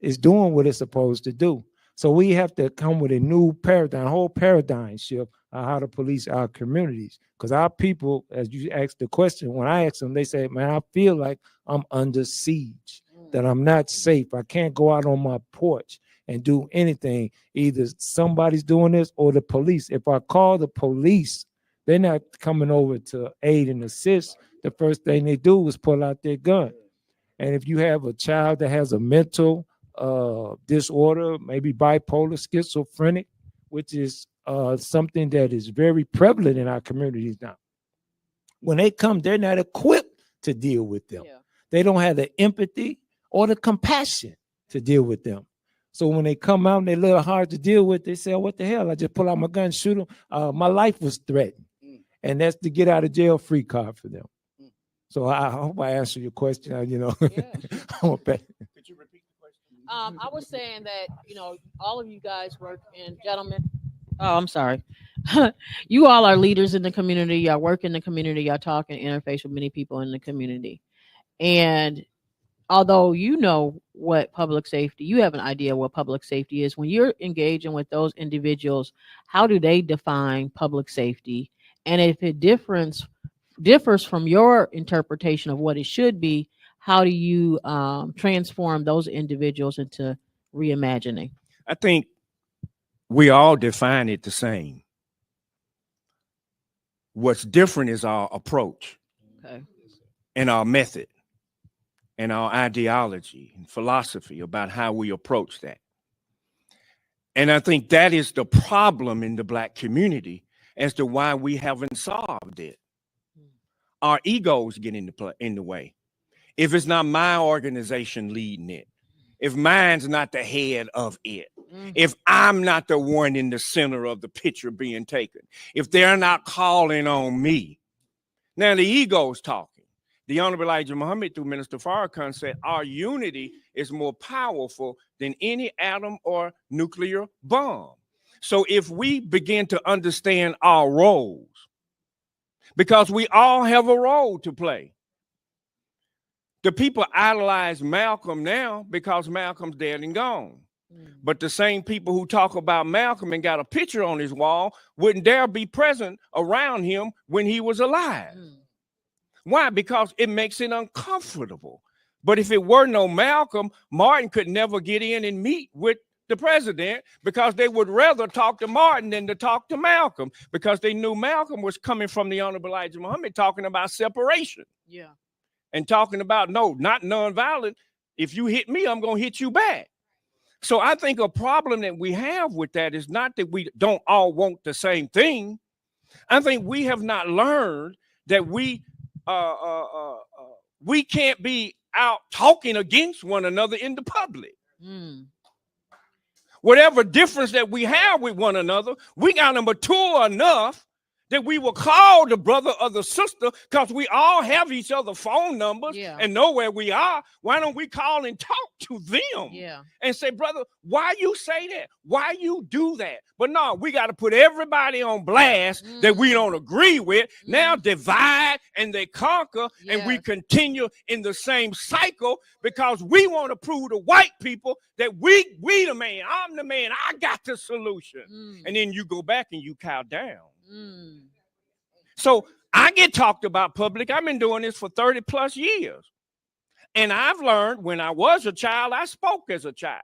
It's doing what it's supposed to do. So we have to come with a new paradigm, whole paradigm shift on how to police our communities. Because our people, as you asked the question, when I ask them, they say, man, I feel like I'm under siege, that I'm not safe. I can't go out on my porch and do anything. Either somebody's doing this or the police. If I call the police, they're not coming over to aid and assist. The first thing they do is pull out their gun. And if you have a child that has a mental disorder, maybe bipolar, schizophrenic, which is something that is very prevalent in our communities now. When they come, they're not equipped to deal with them. Yeah. They don't have the empathy or the compassion to deal with them. So when they come out and they're a little hard to deal with, they say, oh, what the hell? I just pull out my gun, shoot them. My life was threatened. And that's the get out of jail free card for them. So I hope I answered your question. You know, yeah. Could you repeat the question? I was saying that, you know, all of you guys work in, gentlemen. Oh, I'm sorry. You all are leaders in the community. Y'all work in the community. Y'all talk and interface with many people in the community. And although you know what public safety, you have an idea what public safety is. When you're engaging with those individuals, how do they define public safety? And if it differs from your interpretation of what it should be, how do you transform those individuals into reimagining? I think we all define it the same. What's different is our approach, okay, and our method and our ideology and philosophy about how we approach that. And I think that is the problem in the Black community as to why we haven't solved it. Our egos get in the way. If it's not my organization leading it, if mine's not the head of it, if I'm not the one in the center of the picture being taken, if they're not calling on me. Now the ego's talking. The Honorable Elijah Muhammad through Minister Farrakhan said, our unity is more powerful than any atom or nuclear bomb. So if we begin to understand our roles, because we all have a role to play. The people idolize Malcolm now because Malcolm's dead and gone. But the same people who talk about Malcolm and got a picture on his wall wouldn't dare be present around him when he was alive. Why? Because it makes it uncomfortable. But if it were no Malcolm, Martin could never get in and meet with the president because they would rather talk to Martin than to talk to Malcolm because they knew Malcolm was coming from the Honorable Elijah Muhammad talking about separation. Yeah. And talking about, no, not nonviolent. If you hit me, I'm going to hit you back. So I think a problem that we have with that is not that we don't all want the same thing. I think we have not learned that we can't be out talking against one another in the public. Whatever difference that we have with one another, we got to mature enough that we will call the brother or the sister because we all have each other's phone numbers and know where we are. Why don't we call and talk to them and say, brother, why you say that? Why you do that? But no, we got to put everybody on blast that we don't agree with. Now divide and they conquer and we continue in the same cycle because we want to prove to white people that we the man, I'm the man, I got the solution. And then you go back and you cow down. So I get talked about public. I've been doing this for 30 plus years. And I've learned when I was a child, I spoke as a child.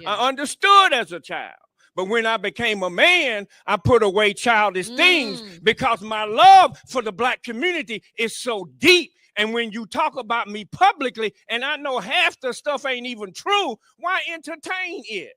I understood as a child. But when I became a man, I put away childish things because my love for the Black community is so deep. And when you talk about me publicly, and I know half the stuff ain't even true, why entertain it?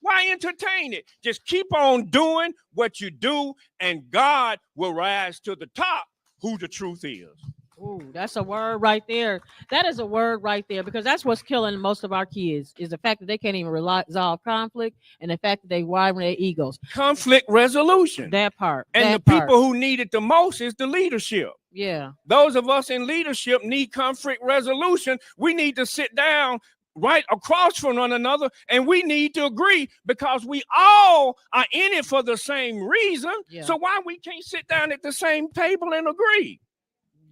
Why entertain it? Just keep on doing what you do, and God will rise to the top who the truth is. Ooh, that's a word right there. That is a word right there, because that's what's killing most of our kids is the fact that they can't even resolve conflict and the fact that they widen their egos. Conflict resolution. That part. And that the part. people who need it the most is the leadership. Yeah. Those of us in leadership need conflict resolution. We need to sit down right across from one another, and we need to agree because we all are in it for the same reason. So why we can't sit down at the same table and agree?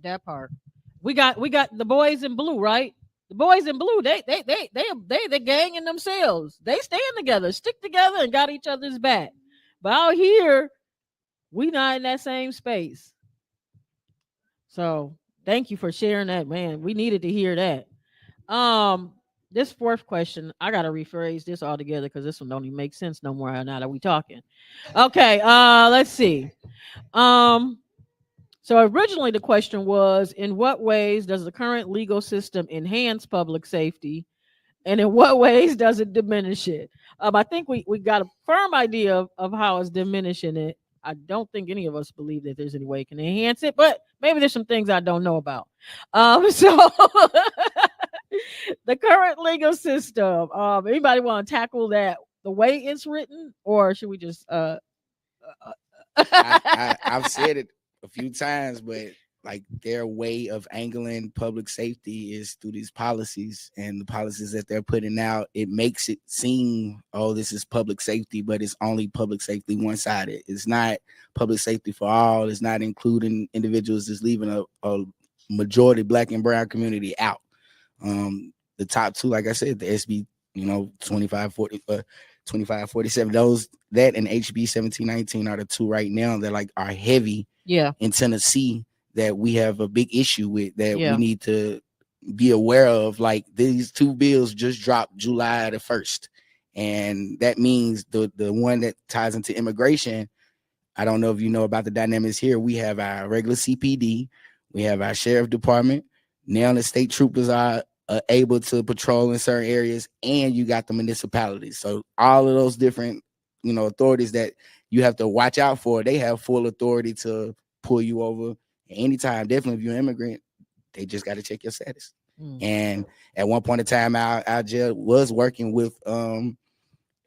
That part. We got the boys in blue, right? The boys in blue, they ganging themselves. They stand together, stick together, and got each other's back. But out here, we not in that same space. So thank you for sharing that, man. We needed to hear that. This fourth question, I gotta rephrase this all together because this one don't even make sense no more now that we talking. Okay, let's see. So originally the question was, in what ways does the current legal system enhance public safety, and in what ways does it diminish it? I think we got a firm idea of how it's diminishing it. I don't think any of us believe that there's any way it can enhance it, but maybe there's some things I don't know about. So the current legal system, anybody want to tackle that the way it's written, or should we just I've said it a few times, but like their way of angling public safety is through these policies, and the policies that they're putting out, it makes it seem, oh, this is public safety, but it's only public safety one-sided. It's not public safety for all. It's not including individuals that's leaving a majority Black and brown community out. The top two, like I said, the SB, 2547, those, that and HB 1719 are the two right now that like are heavy in Tennessee that we have a big issue with, that we need to be aware of. Like these two bills just dropped July the 1st. And that means the one that ties into immigration, I don't know if you know about the dynamics here. We have our regular CPD, we have our sheriff department. Now the state troopers are able to patrol in certain areas, and you got the municipalities. So all of those different, authorities that you have to watch out for, they have full authority to pull you over anytime. Definitely, if you're an immigrant, they just got to check your status. And at one point in time, our jail was working with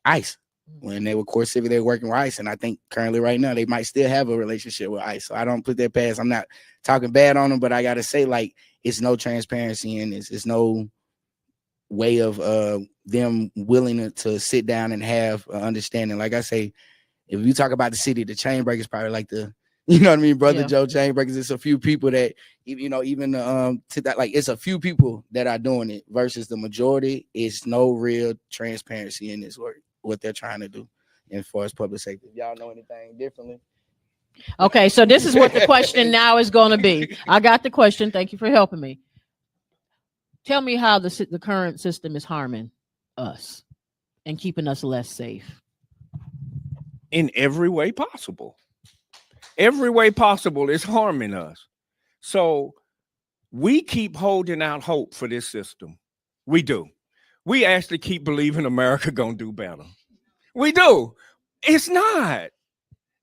ICE. When they were court civic, they were working with ICE. And I think currently right now, they might still have a relationship with ICE. So I don't put that past. I'm not talking bad on them, but I got to say, like, it's no transparency in this. It's no way of them willing to sit down and have an understanding. Like I say, If you talk about the city, the chain breakers probably like the, you know what I mean, Brother Yeah. Joe chain breakers. It's a few people that, you know, even to that, like it's a few people that are doing it versus the majority. It's no real transparency in this work, what they're trying to do as far as public safety. If y'all know anything differently. Okay, so this is what the question now is going to be. I got the question. Thank you for helping me. Tell me how the current system is harming us and keeping us less safe. In every way possible. Every way possible is harming us. So we keep holding out hope for this system. We do. We actually keep believing America gonna do better. We do. It's not.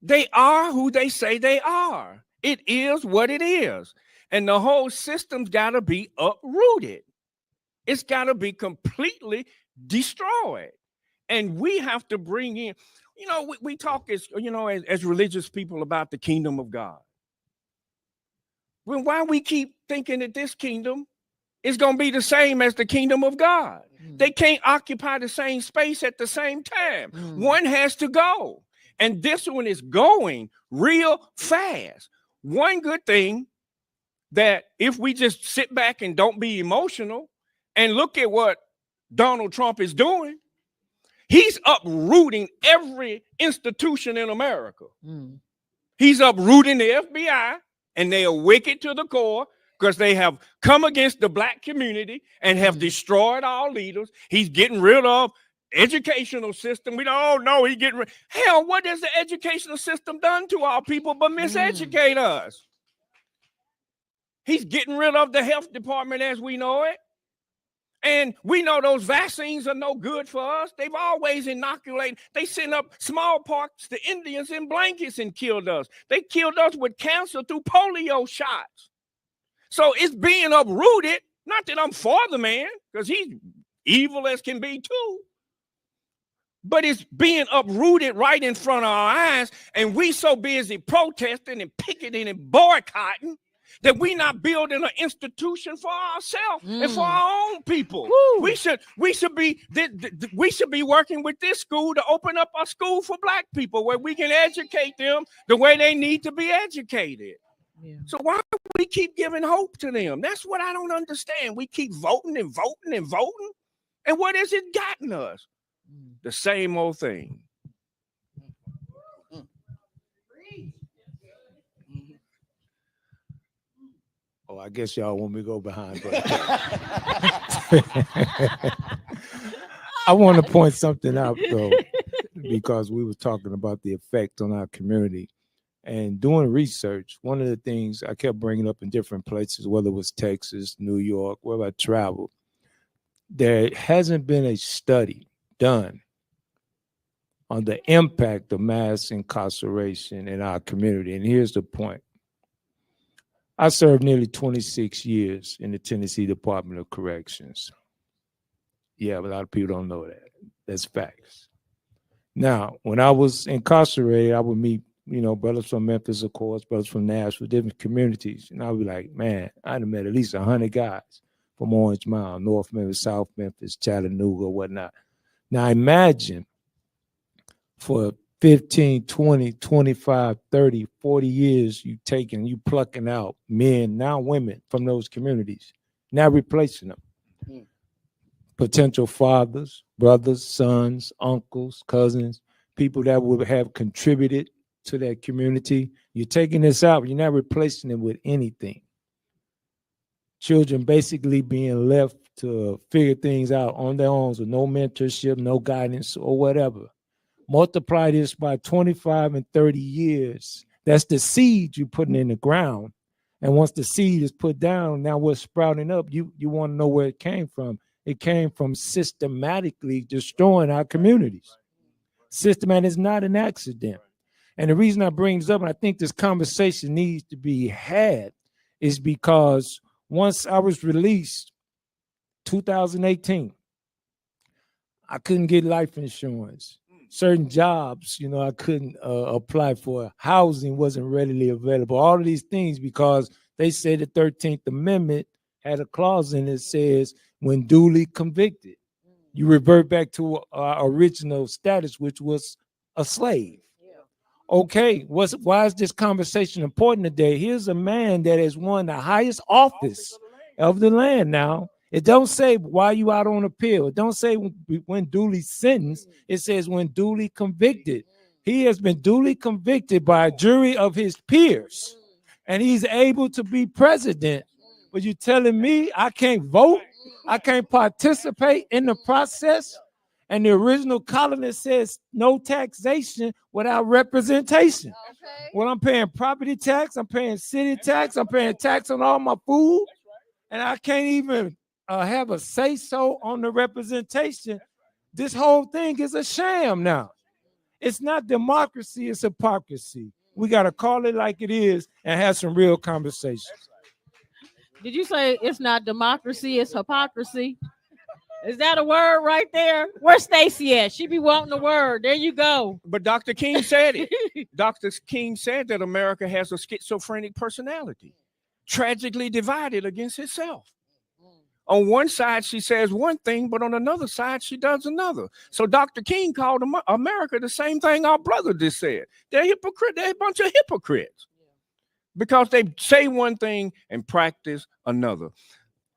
They are who they say they are. It is what it is. And the whole system's got to be uprooted. It's got to be completely destroyed. And we have to bring in, you know, we talk as, you know, as religious people about the kingdom of God. Well, why we keep thinking that this kingdom is going to be the same as the kingdom of God? They can't occupy the same space at the same time. One has to go. And this one is going real fast. One good thing that if we just sit back and don't be emotional and look at what Donald Trump is doing, he's uprooting every institution in America. He's uprooting the FBI, and they are wicked to the core because they have come against the black community and have destroyed our leaders. He's getting rid of educational system. We don't know he's getting rid. Hell, what has the educational system done to our people but miseducate us? He's getting rid of the health department as we know it. And we know those vaccines are no good for us. They've always inoculated. They sent up smallpox to Indians in blankets and killed us. They killed us with cancer through polio shots. So it's being uprooted. Not that I'm for the man, because he's evil as can be too. But it's being uprooted right in front of our eyes. And we so busy protesting and picketing and boycotting that we not building an institution for ourselves and for our own people. We should be working with this school to open up a school for black people where we can educate them the way they need to be educated. So why do we keep giving hope to them? That's what I don't understand. We keep voting and voting and voting. And what has it gotten us? The same old thing. Oh, I guess y'all want me to go behind. But I want to point something out, though, because we were talking about the effect on our community. And doing research, one of the things I kept bringing up in different places, whether it was Texas, New York, wherever I traveled, there hasn't been a study done on the impact of mass incarceration in our community. And here's the point. I served nearly 26 years in the Tennessee Department of Corrections. Yeah, but a lot of people don't know that. That's facts. Now, when I was incarcerated, I would meet, you know, brothers from Memphis, of course, brothers from Nashville, different communities. And I would be like, man, I'd have met at least 100 guys from Orange Mound, North Memphis, South Memphis, Chattanooga, whatnot. Now, imagine for 15, 20, 25, 30, 40 years, you plucking out men, now women from those communities, now replacing them. Potential fathers, brothers, sons, uncles, cousins, people that would have contributed to that community. You're taking this out, you're not replacing it with anything. Children basically being left to figure things out on their own with no mentorship, no guidance, or whatever. Multiply this by 25 and 30 years. That's the seed you're putting in the ground. And once the seed is put down, now what's sprouting up, you want to know where it came from. It came from systematically destroying our communities. Systematic is not an accident. And the reason I bring this up, and I think this conversation needs to be had, is because once I was released, 2018, I couldn't get life insurance. Certain jobs, you know, I couldn't apply for. Housing wasn't readily available. All of these things because they said the 13th Amendment had a clause in it that says when duly convicted, you revert back to our original status, which was a slave. Okay, why is this conversation important today? Here's a man that has won the highest office of the land now. It don't say why you out on appeal. It don't say when duly sentenced. It says when duly convicted. He has been duly convicted by a jury of his peers, and he's able to be president. But you telling me I can't vote? I can't participate in the process? And the original colonist says no taxation without representation. Okay. Well, I'm paying property tax, I'm paying city tax, I'm paying tax on all my food, and I can't even have a say-so on the representation. This whole thing is a sham now. It's not democracy, it's hypocrisy. We got to call it like it is and have some real conversation. Did you say it's not democracy, it's hypocrisy? Is that a word right there? Where's Stacy at? She be wanting a word. There you go. But Dr. King said it. Dr. King said that America has a schizophrenic personality, tragically divided against itself. On one side, she says one thing, but on another side, she does another. So Dr. King called America the same thing our brother just said. They're hypocrites. They're a bunch of hypocrites because they say one thing and practice another.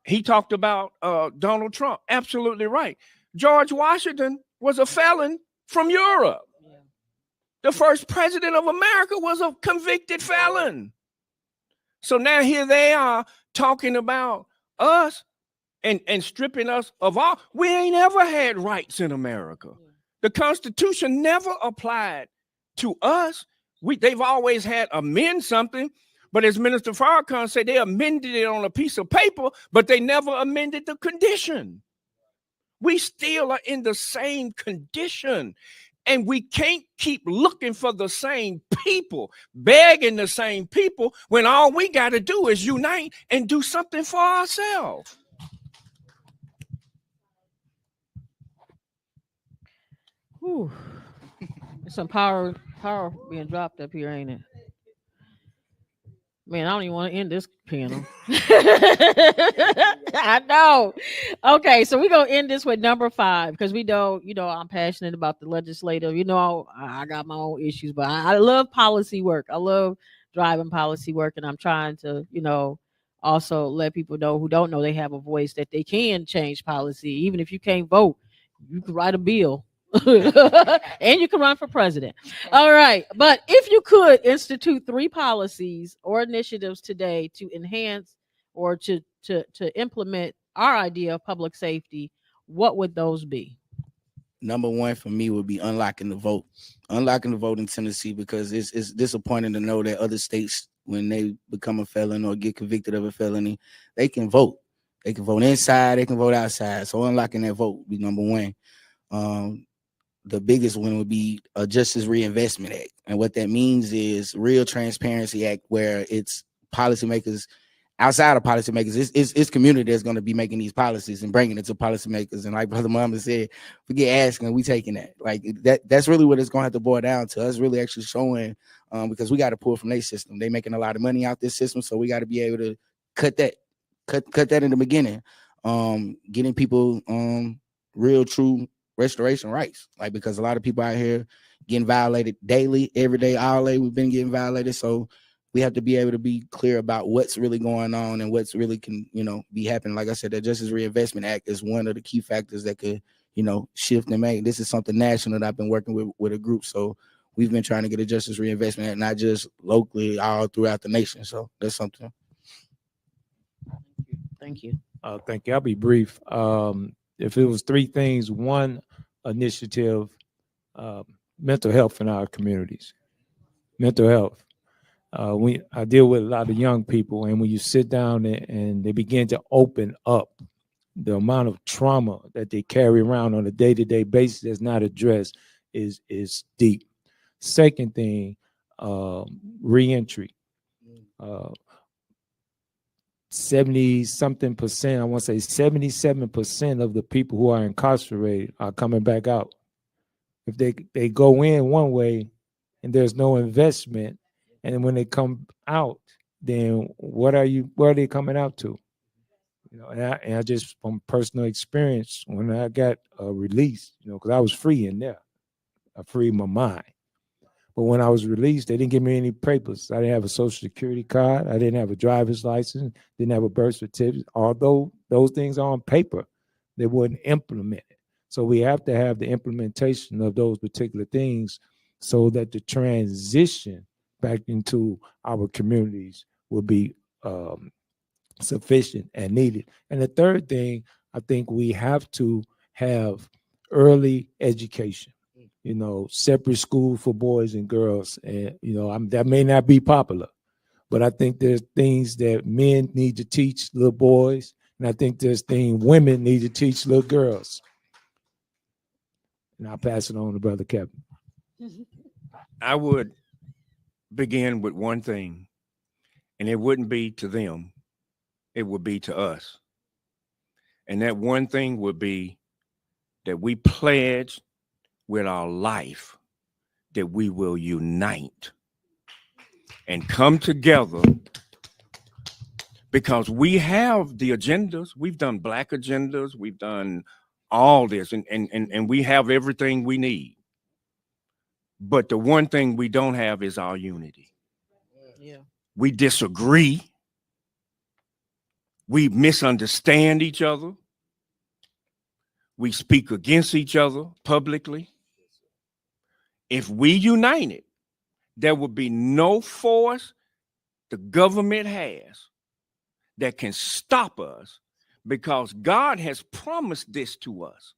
He talked about Donald Trump. Absolutely right. George Washington was a felon from Europe. Yeah. The first president of America was a convicted felon. So now here they are talking about us and stripping us of all. We ain't ever had rights in America. Yeah. The Constitution never applied to us. They've always had amend something. But as Minister Farrakhan said, they amended it on a piece of paper, but they never amended the condition. We still are in the same condition. And we can't keep looking for the same people, begging the same people, when all we got to do is unite and do something for ourselves. Whew. There's some power being dropped up here, ain't it? Man, I don't even want to end this panel. I know. Okay, so we're going to end this with number 5 because we know, I'm passionate about the legislative. I got my own issues, but I love policy work. I love driving policy work, and I'm trying to, also let people know who don't know they have a voice, that they can change policy. Even if you can't vote, you can write a bill. And you can run for president. All right. But if you could institute 3 policies or initiatives today to enhance or to implement our idea of public safety, what would those be? Number 1 for me would be unlocking the vote in Tennessee, because it's disappointing to know that other states, when they become a felon or get convicted of a felony, they can vote. They can vote inside, they can vote outside. So unlocking that vote would be number 1. The biggest one would be a Justice Reinvestment Act. And what that means is real transparency act, where it's policymakers outside of policymakers. It's community that's going to be making these policies and bringing it to policymakers. And like Brother Muhammad said, we get asking, we taking that. Like that's really what it's going to have to boil down to. Us really actually showing, because we got to pull from their system. They making a lot of money out this system. So we got to be able to cut that in the beginning. Getting people real, true restoration rights, like, because a lot of people out here getting violated daily, every day, all day. We've been getting violated, so we have to be able to be clear about what's really going on and what's really can be happening. Like I said, the Justice Reinvestment Act is one of the key factors that could shift and make. This is something national that I've been working with a group, so we've been trying to get a Justice Reinvestment Act, not just locally, all throughout the nation. So that's something. Thank you. Thank you. I'll be brief. If it was 3 things, 1 initiative, mental health in our communities. Mental health. I deal with a lot of young people, and when you sit down and they begin to open up, the amount of trauma that they carry around on a day-to-day basis that's not addressed is deep. Second thing, reentry. 70-something%, I want to say 77% of the people who are incarcerated are coming back out. If they go in one way and there's no investment, and when they come out, then what are they coming out to? And I just, from personal experience, when I got released, because I was free in there, I freed my mind. But when I was released, they didn't give me any papers. I didn't have a social security card. I didn't have a driver's license. Didn't have a birth certificate. Although those things are on paper, they weren't implemented. So we have to have the implementation of those particular things so that the transition back into our communities will be sufficient and needed. And the third thing, I think we have to have early education, separate school for boys and girls. And, that may not be popular, but I think there's things that men need to teach little boys. And I think there's things women need to teach little girls. And I'll pass it on to Brother Kevin. I would begin with one thing, and it wouldn't be to them, it would be to us. And that one thing would be that we pledge with our life that we will unite and come together, because we have the agendas. We've done Black agendas, we've done all this, and we have everything we need. But the one thing we don't have is our unity. Yeah. We disagree. We misunderstand each other. We speak against each other publicly. If we united, there would be no force the government has that can stop us, because God has promised this to us.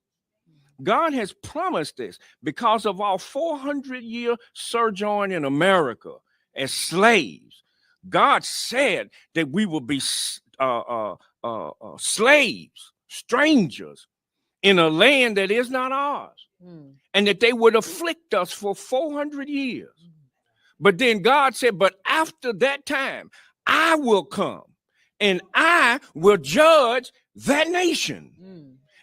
God has promised this because of our 400-year sojourn in America as slaves. God said that we will be slaves, strangers in a land that is not ours, and that they would afflict us for 400 years. But then God said, but after that time, I will come and I will judge that nation.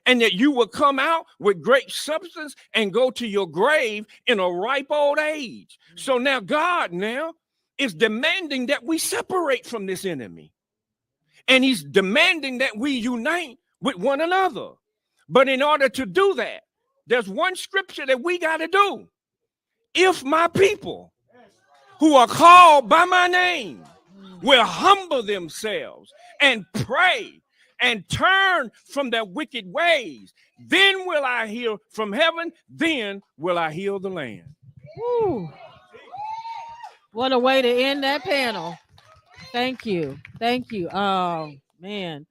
And that you will come out with great substance and go to your grave in a ripe old age. So now God is demanding that we separate from this enemy. And he's demanding that we unite with one another. But in order to do that, there's one scripture that we got to do. If my people who are called by my name will humble themselves and pray and turn from their wicked ways, then will I hear from heaven, then will I heal the land. Woo. What a way to end that panel. Thank you. Thank you. Oh, man.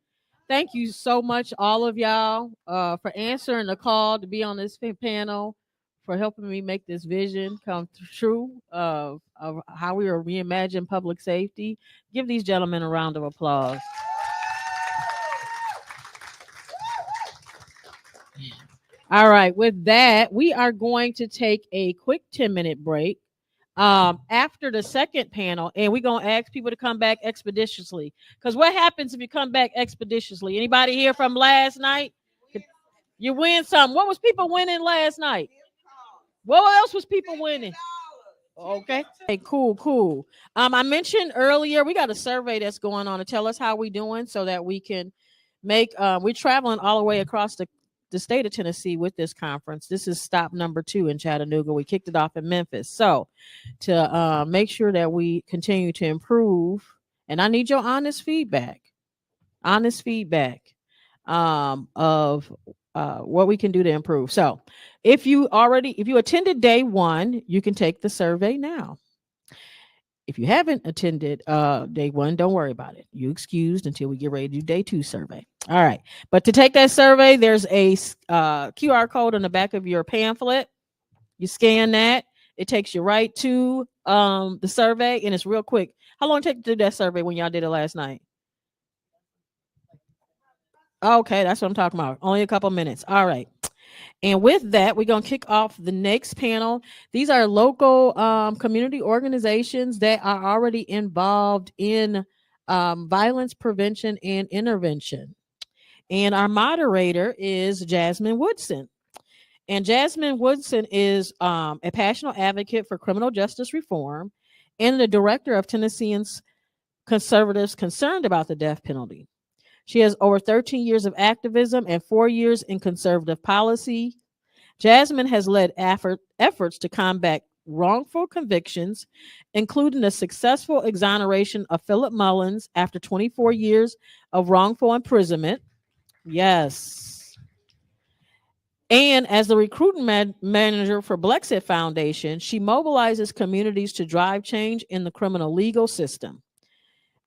Thank you so much, all of y'all, for answering the call to be on this panel, for helping me make this vision come true of how we are reimagining public safety. Give these gentlemen a round of applause. All right, with that, we are going to take a quick 10-minute break after the second panel, and we're going to ask people to come back expeditiously. Because what happens if you come back expeditiously? Anybody here from last night? You win something. What was people winning last night? What else was people winning? Okay. Hey, cool. I mentioned earlier, we got a survey that's going on to tell us how we're doing so that we can make, we're traveling all the way across the state of Tennessee with this conference. This is stop number 2 in Chattanooga. We kicked it off in Memphis. So to make sure that we continue to improve, and I need your honest feedback of what we can do to improve. So if you attended day 1, you can take the survey now. If you haven't attended day 1, don't worry about it. You excused until we get ready to do day 2 survey. All right. But to take that survey, there's a QR code on the back of your pamphlet. You scan that. It takes you right to the survey, and it's real quick. How long did it take to do that survey when y'all did it last night? Okay, that's what I'm talking about. Only a couple minutes. All right. And with that, we're going to kick off the next panel. These are local community organizations that are already involved in violence prevention and intervention. And our moderator is Jasmine Woodson. And Jasmine Woodson is a passionate advocate for criminal justice reform and the director of Tennesseans Conservatives Concerned About the Death Penalty. She has over 13 years of activism and 4 years in conservative policy. Jasmine has led efforts to combat wrongful convictions, including the successful exoneration of Philip Mullins after 24 years of wrongful imprisonment. Yes. And as the recruitment manager for Blexit Foundation, she mobilizes communities to drive change in the criminal legal system.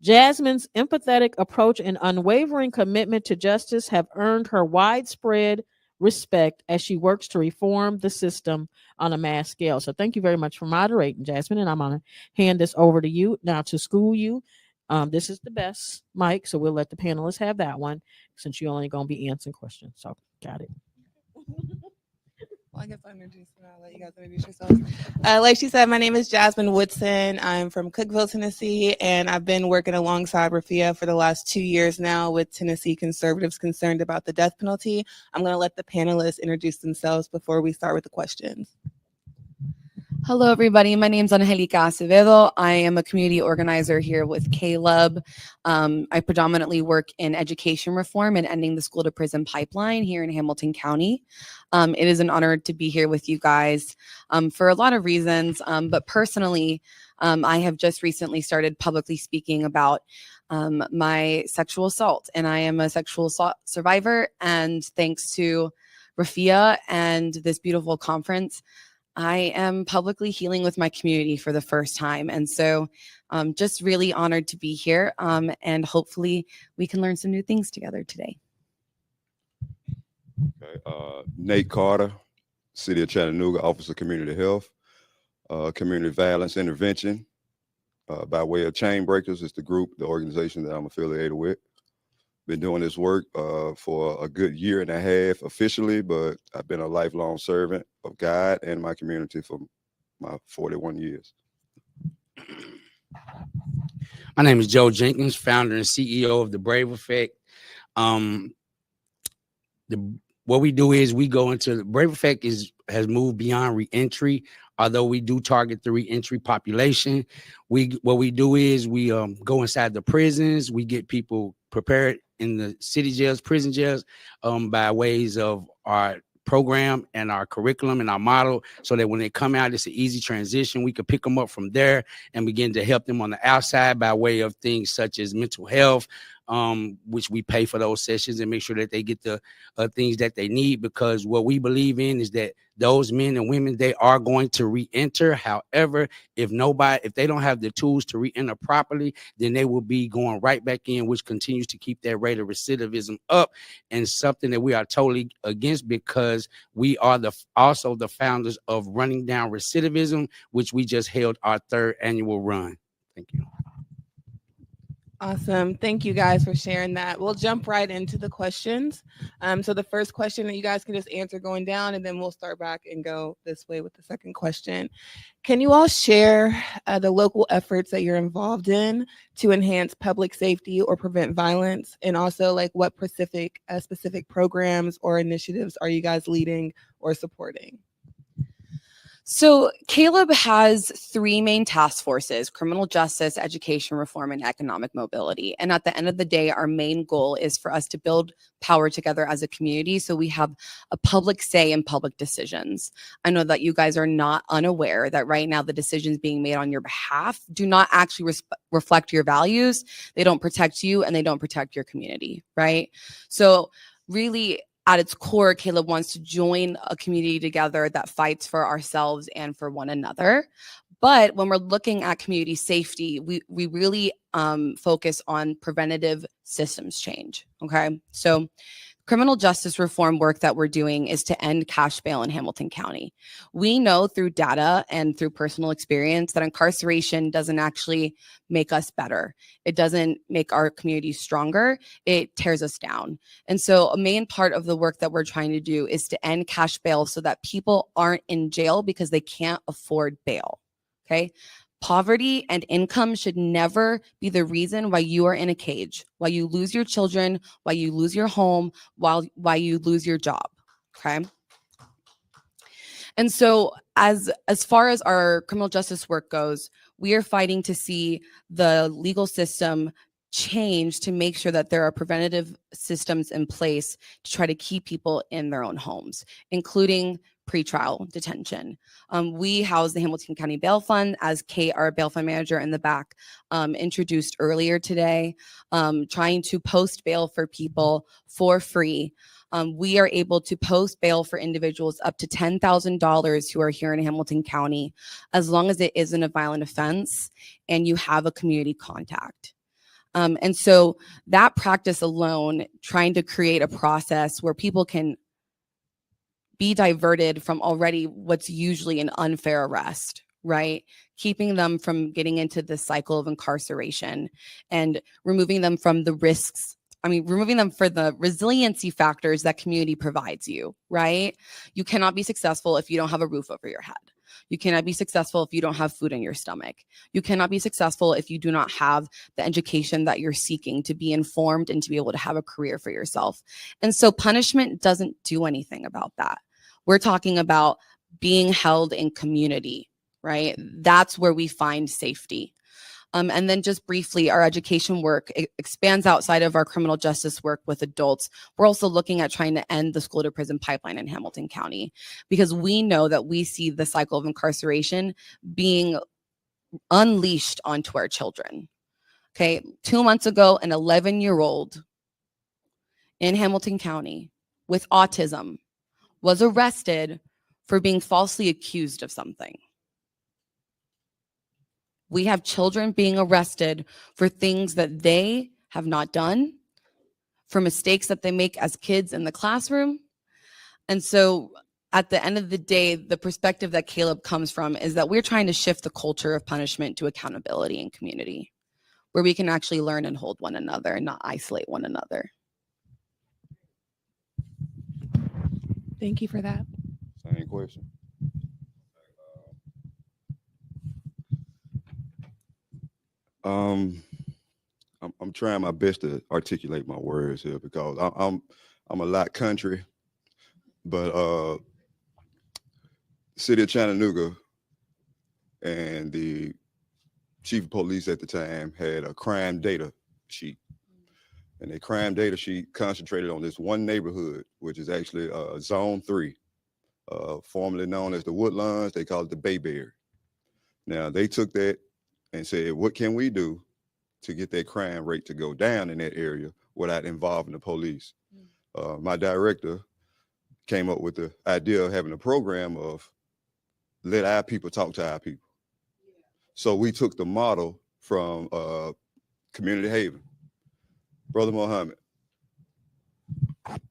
Jasmine's empathetic approach and unwavering commitment to justice have earned her widespread respect as she works to reform the system on a mass scale. So thank you very much for moderating, Jasmine, and I'm going to hand this over to you now to school you. This is the best mic, so we'll let the panelists have that one since you're only going to be answering questions. So got it. Well, I guess I'll introduce and I'll let you guys introduce yourselves. Like she said, my name is Jasmine Woodson. I'm from Cookeville, Tennessee, and I've been working alongside Rafiah for the last 2 years now with Tennessee conservatives concerned about the death penalty. I'm going to let the panelists introduce themselves before we start with the questions. Hello, everybody. My name is Angelica Acevedo. I am a community organizer here with Caleb. I predominantly work in education reform and ending the school to prison pipeline here in Hamilton County. It is an honor to be here with you guys for a lot of reasons, but personally, I have just recently started publicly speaking about my sexual assault, and I am a sexual assault survivor, and thanks to Rafiah and this beautiful conference, I am publicly healing with my community for the first time. And so just really honored to be here. And hopefully we can learn some new things together today. Okay. Nate Carter, City of Chattanooga, Office of Community Health, Community Violence Intervention by way of Chain Breakers is the group, the organization that I'm affiliated with. Been doing this work for a good year and a half officially, but I've been a lifelong servant of God and my community for my 41 years. My name is Joe Jenkins, founder and CEO of the Brave Effect. What we do is we go into the Brave Effect has moved beyond reentry. Although we do target the reentry population, what we do is we go inside the prisons. We get people prepared in the city jails, prison jails, by ways of our program and our curriculum and our model, so that when they come out, it's an easy transition. We could pick them up from there and begin to help them on the outside by way of things such as mental health, which we pay for those sessions and make sure that they get the things that they need, because what we believe in is that those men and women, they are going to re-enter. However, if they don't have the tools to re-enter properly, then they will be going right back in, which continues to keep that rate of recidivism up, and something that we are totally against, because we are also the founders of Running Down Recidivism, which we just held our 3rd annual run. Thank you. Awesome. Thank you guys for sharing that. We'll jump right into the questions. So the first question that you guys can just answer going down, and then we'll start back and go this way with the second question. Can you all share the local efforts that you're involved in to enhance public safety or prevent violence? And also, like, what specific programs or initiatives are you guys leading or supporting? So Caleb has 3 main task forces: criminal justice, education reform, and economic mobility. And at the end of the day, our main goal is for us to build power together as a community, so we have a public say in public decisions. I know that you guys are not unaware that right now the decisions being made on your behalf do not actually reflect your values. They don't protect you, and they don't protect your community, right? So really, at its core, Caleb wants to join a community together that fights for ourselves and for one another. But when we're looking at community safety, we really focus on preventative systems change, okay? So criminal justice reform work that we're doing is to end cash bail in Hamilton County. We know through data and through personal experience that incarceration doesn't actually make us better. It doesn't make our community stronger. It tears us down. And so a main part of the work that we're trying to do is to end cash bail so that people aren't in jail because they can't afford bail, okay? Poverty and income should never be the reason why you are in a cage, why you lose your children, why you lose your home, why you lose your job, okay? And so as far as our criminal justice work goes, we are fighting to see the legal system change to make sure that there are preventative systems in place to try to keep people in their own homes, including pretrial detention. We house the Hamilton County Bail Fund, as Kate, our bail fund manager in the back, introduced earlier today, trying to post bail for people for free. We are able to post bail for individuals up to $10,000 who are here in Hamilton County, as long as it isn't a violent offense and you have a community contact. And so that practice alone, trying to create a process where people can be diverted from already what's usually an unfair arrest, right? Keeping them from getting into this cycle of incarceration and removing them from the risks. Removing them for the resiliency factors that community provides you, right? You cannot be successful if you don't have a roof over your head. You cannot be successful if you don't have food in your stomach. You cannot be successful if you do not have the education that you're seeking to be informed and to be able to have a career for yourself. And so punishment doesn't do anything about that. We're talking about being held in community, right? That's where we find safety. And then just briefly, our education work expands outside of our criminal justice work with adults. We're also looking at trying to end the school to prison pipeline in Hamilton County, because we know that we see the cycle of incarceration being unleashed onto our children. Okay, 2 months ago, an 11-year-old in Hamilton County with autism was arrested for being falsely accused of something. We have children being arrested for things that they have not done, for mistakes that they make as kids in the classroom. And so at the end of the day, the perspective that Caleb comes from is that we're trying to shift the culture of punishment to accountability and community, where we can actually learn and hold one another and not isolate one another. Thank you for that. Same question. I'm trying my best to articulate my words here, because I'm a lot country, but the city of Chattanooga and the chief of police at the time had a crime data sheet, and the crime data sheet concentrated on this one neighborhood, which is actually Zone 3, formerly known as the Woodlands. They call it the Bayberry. Now they took that and said, what can we do to get that crime rate to go down in that area without involving the police? My director came up with the idea of having a program of let our people talk to our people. So we took the model from Community Haven, Brother Muhammad,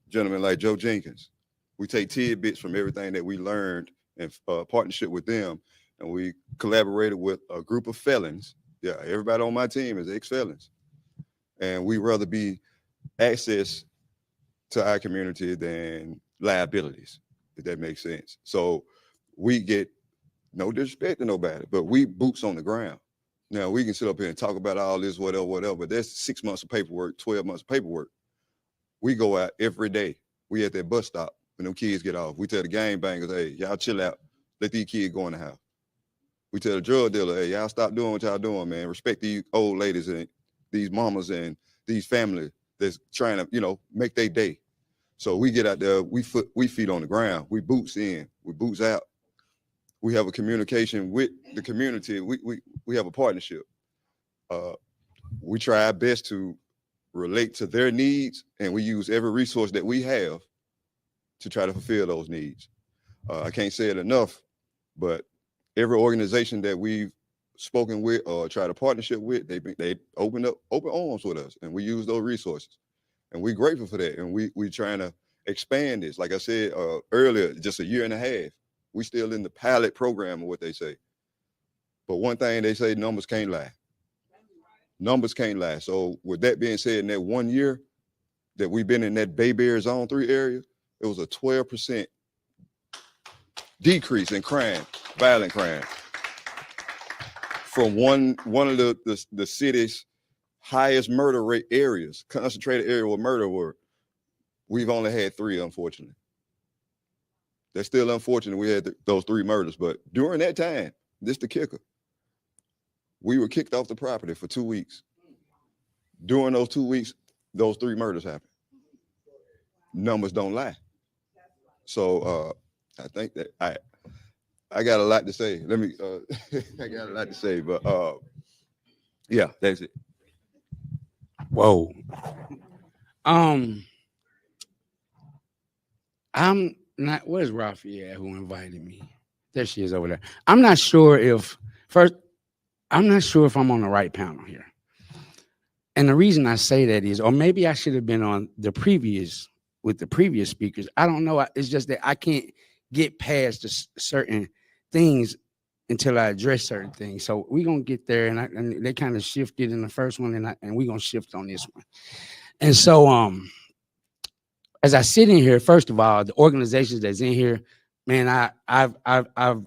gentlemen like Joe Jenkins. We take tidbits from everything that we learned in partnership with them, and we collaborated with a group of felons. Yeah, everybody on my team is ex-felons. And we rather be access to our community than liabilities, if that makes sense. So we get no disrespect to nobody, but we boots on the ground. Now we can sit up here and talk about all this, whatever, but that's 6 months of paperwork, 12 months of paperwork. We go out every day. We at that bus stop when them kids get off. We tell the gang bangers, hey, y'all chill out. Let these kids go in the house. We tell the drug dealer, hey, y'all stop doing what y'all doing, man. Respect these old ladies and these mamas and these families that's trying to, make their day. So we get out there, we feet on the ground, we boots in, we boots out. We have a communication with the community. We have a partnership. We try our best to relate to their needs, and we use every resource that we have to try to fulfill those needs. I can't say it enough, but every organization that we've spoken with or tried a partnership with, they open arms with us, and we use those resources. And we're grateful for that. And we trying to expand this. Like I said earlier, just a year and a half. We still in the pilot program of what they say. But one thing they say, numbers can't lie. Numbers can't lie. So with that being said, in that 1 year that we've been in that Bayberry Zone 3 area, it was a 12% decrease in crime, violent crime. From one of the city's highest murder rate areas, concentrated area where murder were, we've only had 3, unfortunately. That's still unfortunate we had those 3 murders, but during that time, this the kicker. We were kicked off the property for 2 weeks. During those 2 weeks, those 3 murders happened. Numbers don't lie. So I think that I got a lot to say. Let me I got a lot to say, but yeah, that's it. Whoa. I'm not. Where's Rafiah who invited me? There she is over there. I'm not sure if I'm on the right panel here. And the reason I say that is, or maybe I should have been on with the previous speakers. I don't know. It's just that I can't get past certain things until I address certain things. So we're going to get there. And they kind of shifted in the first one, and we're going to shift on this one. And so as I sit in here, first of all, the organizations that's in here, man, I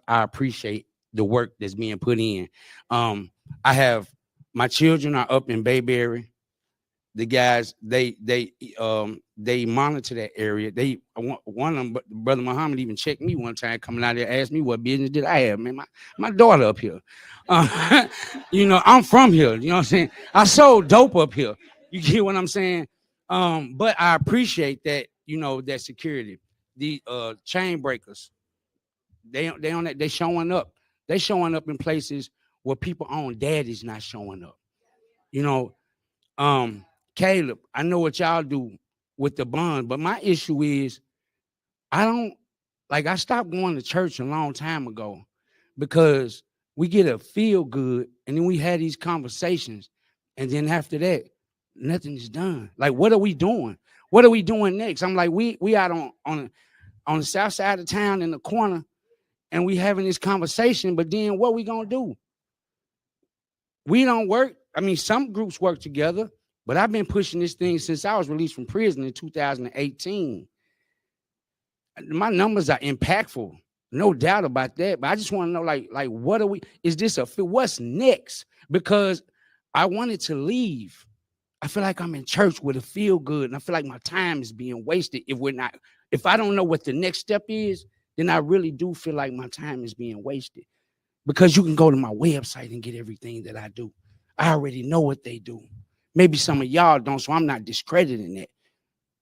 appreciate the work that's being put in. I have my children are up in Bayberry. The guys, they monitor that area. One of them, Brother Muhammad, even checked me one time coming out there, asked me what business did I have. Man, my daughter up here. I'm from here. You know what I'm saying? I sold dope up here. You get what I'm saying? But I appreciate that, that security. The chain breakers, they showing up. They showing up in places where people own daddy's not showing up. Caleb, I know what y'all do with the bond, but my issue is I stopped going to church a long time ago because we get a feel good and then we had these conversations, and then after that, nothing is done. Like, what are we doing? What are we doing next? I'm like, we out on the south side of town in the corner, and we having this conversation, but then what we gonna do? We don't work. I mean, some groups work together, but I've been pushing this thing since I was released from prison in 2018. My numbers are impactful, no doubt about that. But I just want to know, like, what are we? Is this what's next? Because I wanted to leave. I feel like I'm in church with a feel good, and I feel like my time is being wasted if I don't know what the next step is, then I really do feel like my time is being wasted. Because you can go to my website and get everything that I do. I already know what they do. Maybe some of y'all don't, so I'm not discrediting it.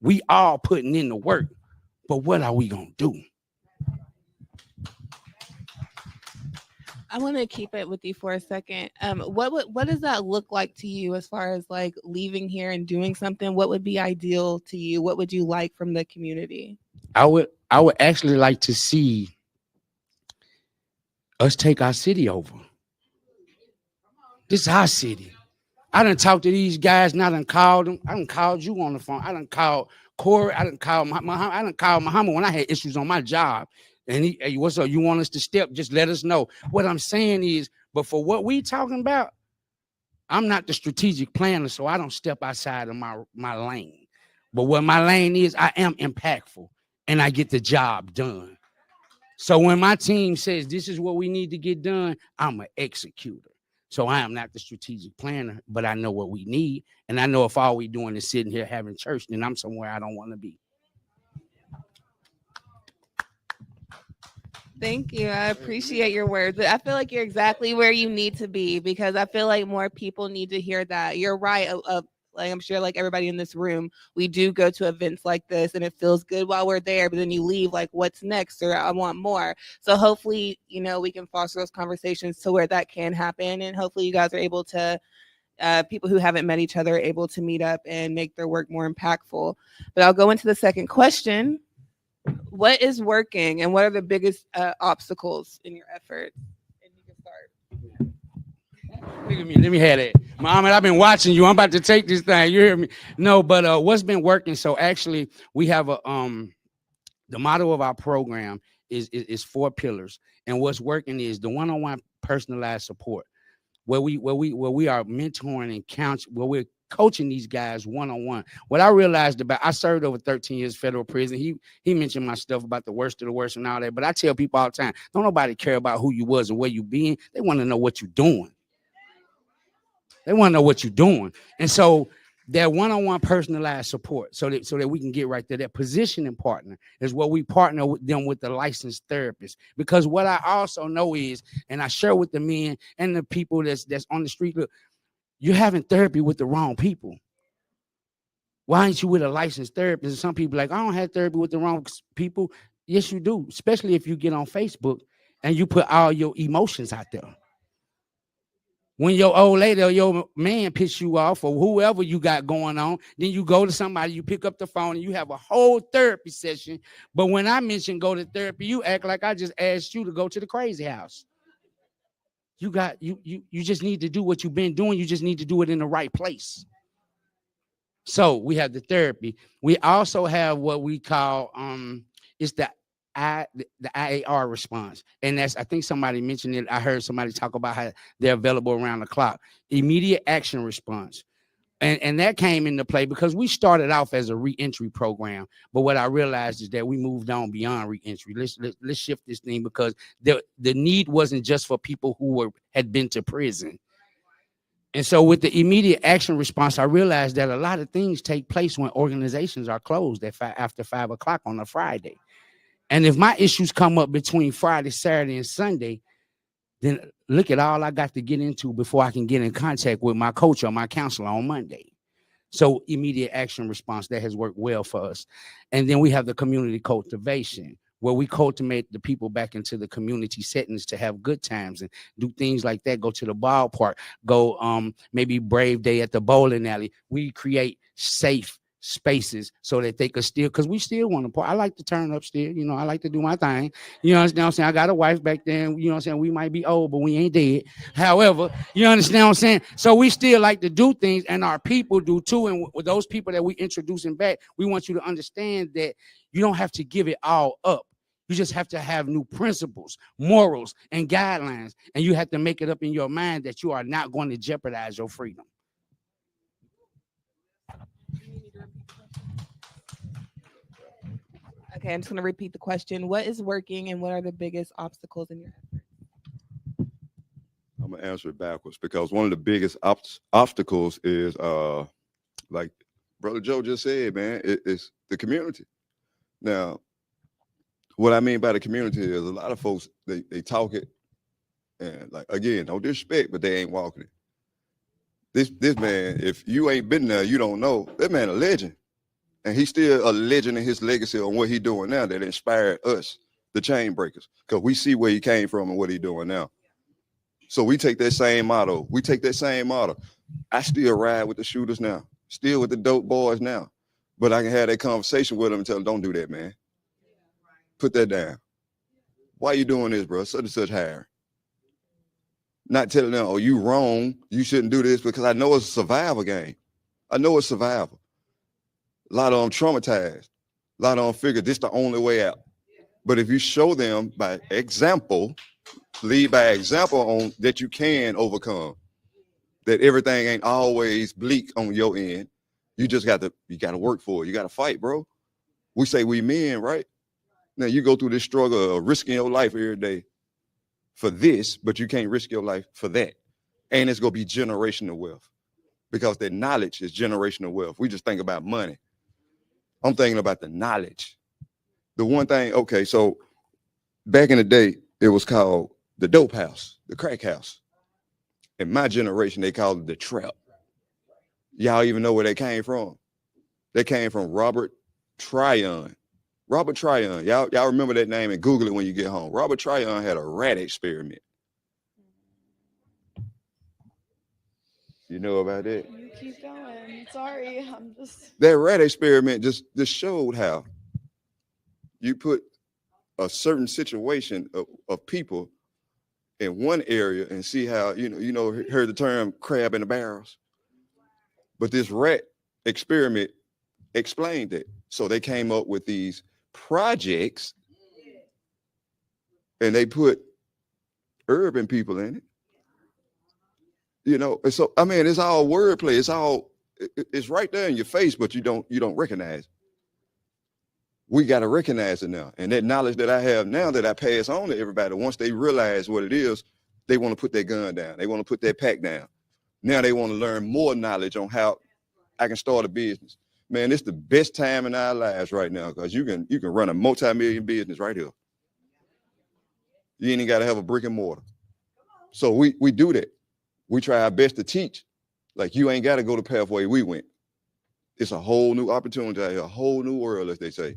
We all putting in the work, but what are we gonna do? I want to keep it with you for a second. What does that look like to you as far as like leaving here and doing something? What would be ideal to you? What would you like from the community? I would actually like to see us take our city over. This is our city. I done talked to these guys, and I done called them. I done called you on the phone. I done called Corey. I done called Muhammad. I done called Muhammad when I had issues on my job. And hey, what's up? You want us to step? Just let us know. What I'm saying is, but for what we talking about, I'm not the strategic planner, so I don't step outside of my lane. But what my lane is, I am impactful, and I get the job done. So when my team says this is what we need to get done, I'm an executor. So I am not the strategic planner, but I know what we need. And I know if all we doing is sitting here having church, then I'm somewhere I don't want to be. Thank you. I appreciate your words. I feel like you're exactly where you need to be, because I feel like more people need to hear that. You're right. Like, I'm sure like everybody in this room, we do go to events like this and it feels good while we're there, but then you leave like, what's next? Or I want more. So hopefully, we can foster those conversations to where that can happen. And hopefully you guys are able to, people who haven't met each other are able to meet up and make their work more impactful. But I'll go into the second question. What is working and what are the biggest obstacles in your effort? And you can start. Let me have that. Muhammad, I've been watching you. I'm about to take this thing. You hear me? No, but what's been working? So actually, we have the motto of our program is 4 pillars, and what's working is the one-on-one personalized support, where we are mentoring and counseling, where we're coaching these guys one-on-one. What I realized I served over 13 years federal prison. He mentioned my stuff about the worst of the worst and all that, but I tell people all the time, don't nobody care about who you was and where you been. They want to know what you're doing. They want to know what you're doing. And so that one-on-one personalized support so that we can get right there. That positioning partner is where we partner with them with the licensed therapist. Because what I also know is, and I share with the men and the people that's on the street, look, you're having therapy with the wrong people. Why ain't you with a licensed therapist? And some people like, I don't have therapy with the wrong people. Yes, you do, especially if you get on Facebook and you put all your emotions out there. When your old lady or your man pisses you off or whoever you got going on, then you go to somebody, you pick up the phone and you have a whole therapy session. But when I mention go to therapy, you act like I just asked you to go to the crazy house. You just need to do what you've been doing. You just need to do it in the right place. So we have the therapy. We also have what we call it's the IAR response. And that's, I think somebody mentioned it. I heard somebody talk about how they're available around the clock. Immediate action response. And that came into play because we started off as a reentry program. But what I realized is that we moved on beyond reentry. Let's shift this thing because the need wasn't just for people who had been to prison. And so with the immediate action response, I realized that a lot of things take place when organizations are closed after 5 o'clock on a Friday. And if my issues come up between Friday, Saturday, and Sunday, then look at all I got to get into before I can get in contact with my coach or my counselor on Monday. So immediate action response, that has worked well for us. And then we have the community cultivation, where we cultivate the people back into the community settings to have good times and do things like that. Go to the ballpark, go maybe Brave Day at the bowling alley. We create safe spaces so that they could still, because we still want to party. I like to turn up still, you know, I like to do my thing. You know what I'm saying? I got a wife back there, you know what I'm saying? We might be old, but we ain't dead. However, you understand what I'm saying? So we still like to do things, and our people do too. And with those people that we introducing back, we want you to understand that you don't have to give it all up. You just have to have new principles, morals, and guidelines. And you have to make it up in your mind that you are not going to jeopardize your freedom. Okay, I'm just going to repeat the question. What is working and what are the biggest obstacles in your efforts? I'm going to answer it backwards because one of the biggest obstacles is, like Brother Joe just said, man, it's the community. Now, what I mean by the community is a lot of folks, they talk it, and like, again, no disrespect, but they ain't walking it. This man, if you ain't been there, you don't know. That man a legend. And he's still a legend in his legacy on what he's doing now that inspired us, the chain breakers, because we see where he came from and what he's doing now. So we take that same motto. I still ride with the shooters now, still with the dope boys now. But I can have that conversation with them and tell them, don't do that, man. Put that down. Why you doing this, bro? Such and such hiring. Not telling them, oh, you wrong. You shouldn't do this, because I know it's a survival game. I know it's survival. A lot of them traumatized. A lot of them figure this the only way out. But if you show them by example, lead by example on that you can overcome, that everything ain't always bleak on your end. You just got to work for it. You got to fight, bro. We say we men, right? Now you go through this struggle of risking your life every day for this, but you can't risk your life for that. And it's going to be generational wealth, because that knowledge is generational wealth. We just think about money. I'm thinking about the knowledge. The one thing, okay, so back in the day, it was called the dope house, the crack house. In my generation, they called it the trap. Y'all even know where they came from? They came from Robert Tryon. Robert Tryon, y'all remember that name and Google it when you get home. Robert Tryon had a rat experiment. You know about that? You keep going. Sorry, I'm just. That rat experiment just showed how you put a certain situation of people in one area and see how, heard the term crab in the barrels. But this rat experiment explained it. So they came up with these projects and they put urban people in it. And so, I mean, it's all wordplay. It's right there in your face, but you don't recognize it. We got to recognize it now. And that knowledge that I have now that I pass on to everybody, once they realize what it is, they want to put their gun down. They want to put their pack down. Now they want to learn more knowledge on how I can start a business. Man, it's the best time in our lives right now, because you can run a multi-million business right here. You ain't got to have a brick and mortar. So we do that. We try our best to teach Like, you ain't got to go the pathway we went. It's a whole new opportunity out here, a whole new world, as they say.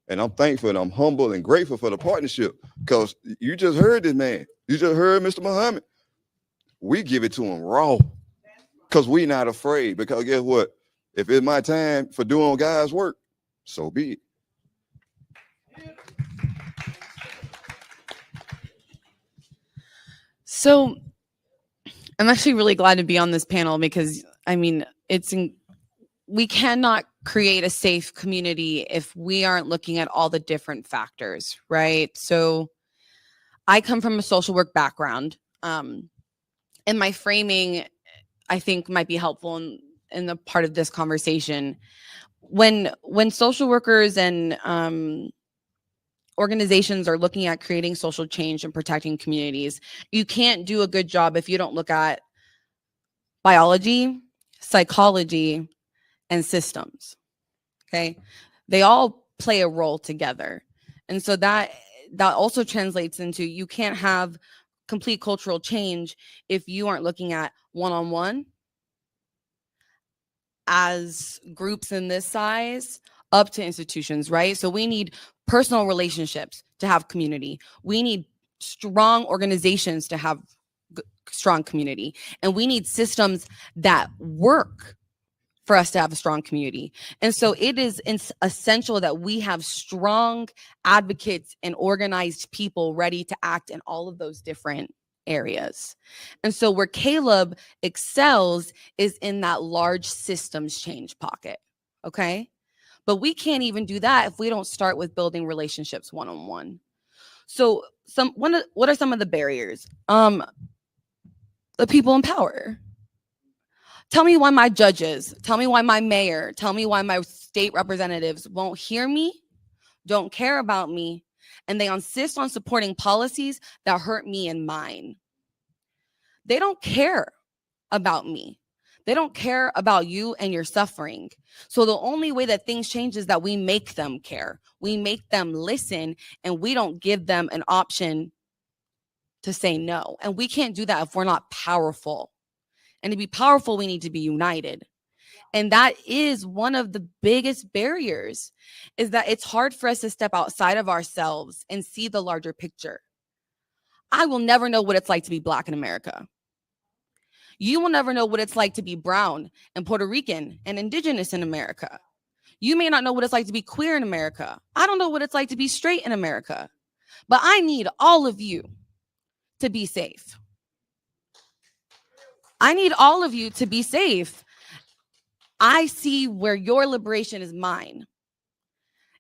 And I'm thankful and I'm humble and grateful for the partnership, because you just heard this man. You just heard Mr. Muhammad. We give it to him raw because we not afraid. Because guess what? If it's my time for doing God's work, so be it. So I'm actually really glad to be on this panel because, I mean, we cannot create a safe community if we aren't looking at all the different factors, right? So I come from a social work background, and my framing, I think, might be helpful in the part of this conversation. When social workers and organizations are looking at creating social change and protecting communities, you can't do a good job if you don't look at biology, psychology, and systems. Okay, they all play a role together, and so that also translates into, you can't have complete cultural change if you aren't looking at one-on-one, as groups in this size, up to institutions, right? So we need personal relationships to have community. We need strong organizations to have strong community. And we need systems that work for us to have a strong community. And so it is essential that we have strong advocates and organized people ready to act in all of those different areas. And so where Caleb excels is in that large systems change pocket. Okay. But we can't even do that if we don't start with building relationships one-on-one. So what are some of the barriers? The people in power. Tell me why my judges, tell me why my mayor, tell me why my state representatives won't hear me, don't care about me, and they insist on supporting policies that hurt me and mine. They don't care about me. They don't care about you and your suffering. So the only way that things change is that we make them care. We make them listen, and we don't give them an option to say no. And we can't do that if we're not powerful. And to be powerful, we need to be united. And that is one of the biggest barriers, is that it's hard for us to step outside of ourselves and see the larger picture. I will never know what it's like to be Black in America. You will never know what it's like to be brown and Puerto Rican and indigenous in America. You may not know what it's like to be queer in America. I don't know what it's like to be straight in America. But I need all of you to be safe. I need all of you to be safe. I see where your liberation is mine.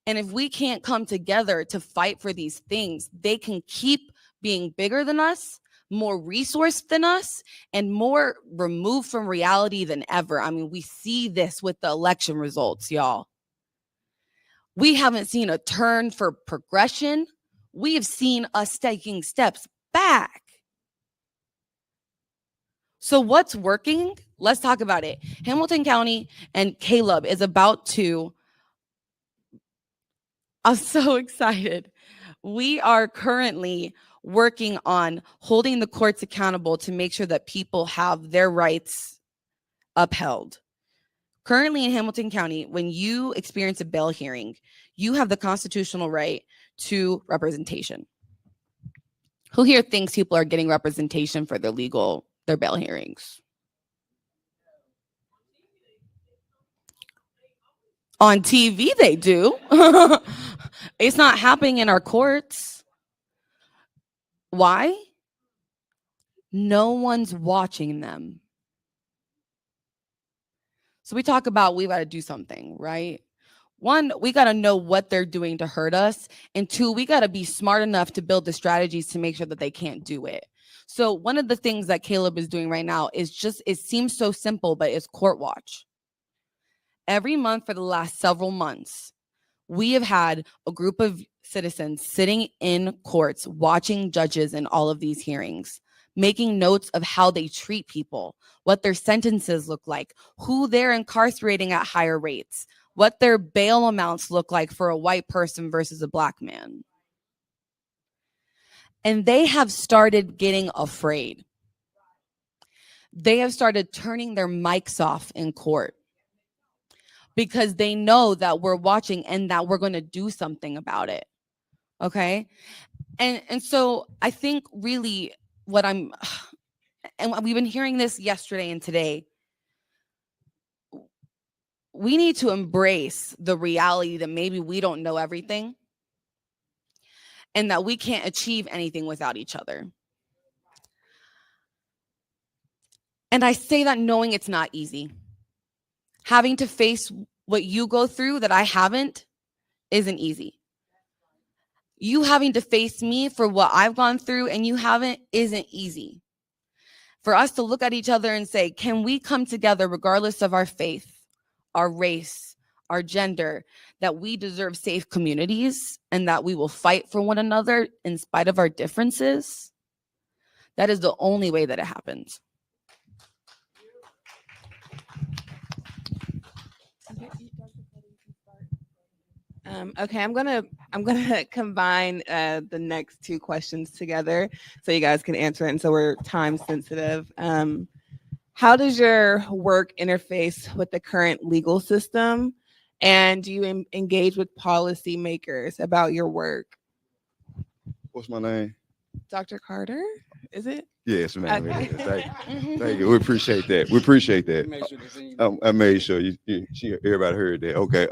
And if we can't come together to fight for these things, they can keep being bigger than us, more resourced than us, and more removed from reality than ever. I mean, we see this with the election results, y'all. We haven't seen a turn for progression. We have seen us taking steps back. So what's working? Let's talk about it. Hamilton County and Caleb is about to, I'm so excited. We are currently working on holding the courts accountable to make sure that people have their rights upheld. Currently in Hamilton County, when you experience a bail hearing, you have the constitutional right to representation. Who here thinks people are getting representation for their bail hearings? On TV, they do. It's not happening in our courts. Why? No one's watching them. So we talk about we got to do something, right? One, we got to know what they're doing to hurt us. And two, we got to be smart enough to build the strategies to make sure that they can't do it. So one of the things that Caleb is doing right now is just, it seems so simple, but it's court watch. Every month for the last several months, we have had a group of citizens sitting in courts, watching judges in all of these hearings, making notes of how they treat people, what their sentences look like, who they're incarcerating at higher rates, what their bail amounts look like for a white person versus a Black man. And they have started getting afraid. they have started turning their mics off in court because they know that we're watching and that we're going to do something about it. Okay. And so I think really what and we've been hearing this yesterday and today, we need to embrace the reality that maybe we don't know everything and that we can't achieve anything without each other. And I say that knowing it's not easy. Having to face what you go through that I haven't isn't easy. You having to face me for what I've gone through and you haven't isn't easy. For us to look at each other and say, can we come together regardless of our faith, our race, our gender, that we deserve safe communities and that we will fight for one another in spite of our differences? That is the only way that it happens. Okay, I'm gonna combine the next two questions together so you guys can answer it, and so we're time sensitive. How does your work interface with the current legal system, and do you engage with policymakers about your work? What's my name? Dr. Carter, is it? Yes, ma'am. Okay. It is. Thank you. We appreciate that. We appreciate that. I made sure everybody heard that. Okay.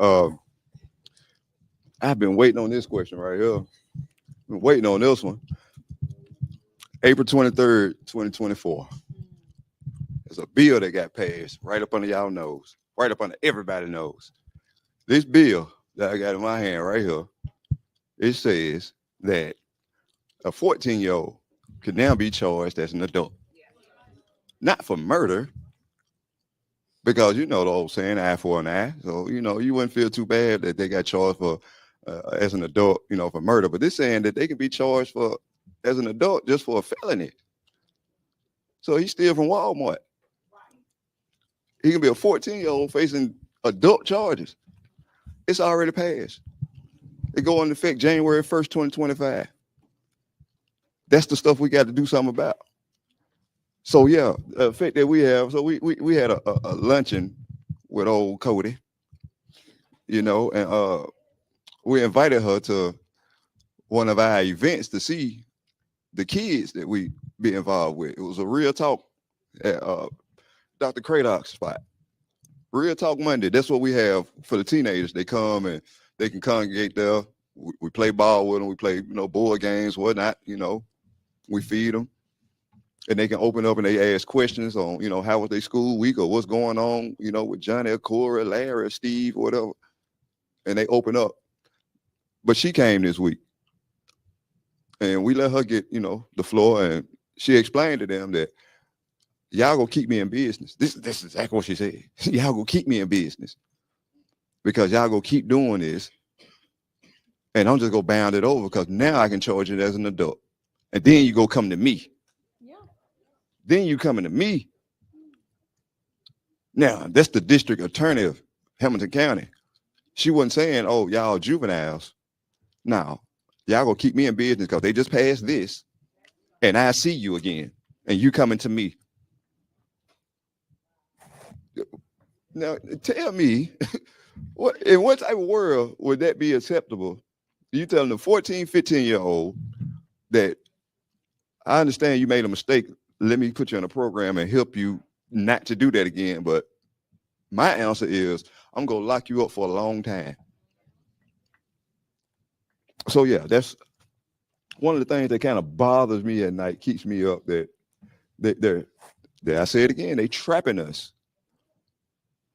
I've been waiting on this question right here. Been waiting on this one. April 23rd, 2024. There's a bill that got passed right up under y'all nose, right up under everybody's nose. This bill that I got in my hand right here, it says that a 14-year-old could now be charged as an adult. Not for murder, because you know the old saying, eye for an eye. So, you know, you wouldn't feel too bad that they got charged for as an adult, you know, for murder. But this saying that they can be charged for as an adult just for a felony. So he's still from Walmart. He can be a 14-year-old facing adult charges. It's already passed. It go into effect January 1st, 2025. That's the stuff we got to do something about. So yeah, the effect that we have. So we had a luncheon with old Cody, you know, and we invited her to one of our events to see the kids that we be involved with. It was a real talk at Dr. Craddock's spot. Real Talk Monday. That's what we have for the teenagers. They come and they can congregate there. We play ball with them. We play, you know, board games, whatnot. You know, we feed them, and they can open up and they ask questions on, you know, how was their school week or what's going on, you know, with Johnny, or Corey, Larry, or Steve, or whatever. And they open up. But she came this week, and we let her get, you know, the floor, and she explained to them that y'all gonna keep me in business. This is exactly what she said. Y'all gonna keep me in business because y'all gonna keep doing this, and I'm just gonna bound it over because now I can charge it as an adult, and then you go come to me. Yeah. Then you coming to me. Now that's the district attorney of Hamilton County. She wasn't saying, "Oh, y'all juveniles." Now y'all gonna keep me in business because they just passed this, and I see you again, and you coming to me. Now, tell me, in what type of world would that be acceptable? You telling the 14, 15-year-old that I understand you made a mistake. Let me put you on a program and help you not to do that again. But my answer is I'm going to lock you up for a long time. So, yeah, that's one of the things that kind of bothers me at night, keeps me up, that I say it again, they trapping us.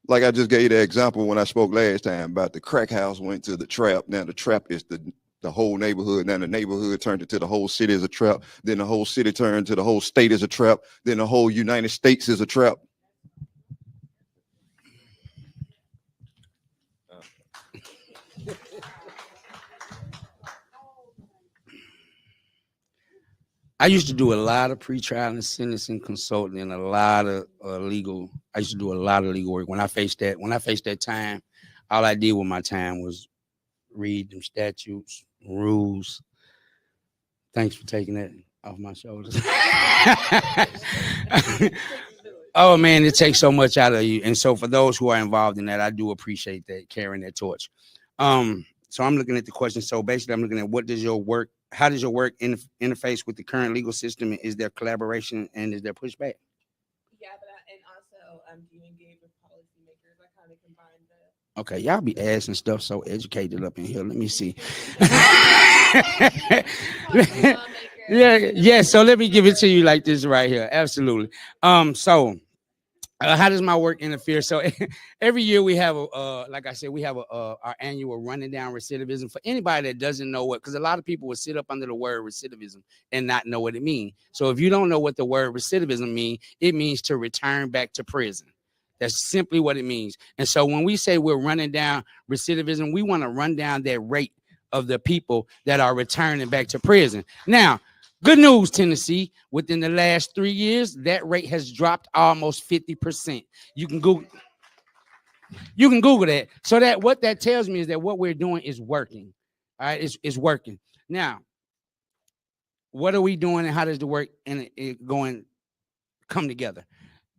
Like I just gave the example when I spoke last time about the crack house went to the trap. Now the trap is the whole neighborhood. Now the neighborhood turned into the whole city as a trap. Then the whole city turned to the whole state as a trap. Then the whole United States is a trap. I used to do a lot of pretrial and sentencing consulting and a lot of legal. I used to do a lot of legal work. When I faced that time, all I did with my time was read them statutes, rules. Thanks for taking that off my shoulders. Oh man, it takes so much out of you. And so for those who are involved in that, I do appreciate that, carrying that torch. So I'm looking at the question. So basically, I'm looking at how does your work interface with the current legal system? And is there collaboration and is there pushback? Yeah, and also, do you engage with policymakers? I kind of combine the. Okay, y'all be asking stuff so educated up in here. Let me see. Yeah. So let me give it to you like this right here. Absolutely. How does my work interfere? So every year we have like I said, we have our annual running down recidivism. For anybody that doesn't know what, because a lot of people will sit up under the word recidivism and not know what it means. So if you don't know what the word recidivism means, it means to return back to prison. That's simply what it means. And so when we say we're running down recidivism, we want to run down that rate of the people that are returning back to prison. Now, good news, Tennessee, within the last 3 years, that rate has dropped almost 50%. You can Google that. So that what that tells me is that what we're doing is working. All right, it's working. Now, what are we doing and how does the work and it come together?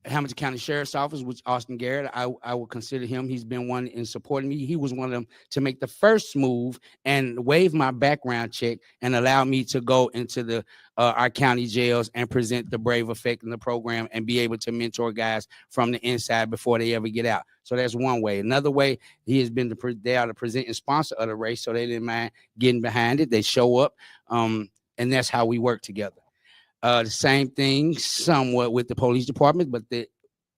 Hamilton County Sheriff's Office, which Austin Garrett, I will consider him. He's been one in supporting me. He was one of them to make the first move and waive my background check and allow me to go into our county jails and present the Brave Effect in the program and be able to mentor guys from the inside before they ever get out. So that's one way. Another way, he has been they are the presenting sponsor of the race, so they didn't mind getting behind it. They show up, and that's how we work together. The same thing somewhat with the police department, but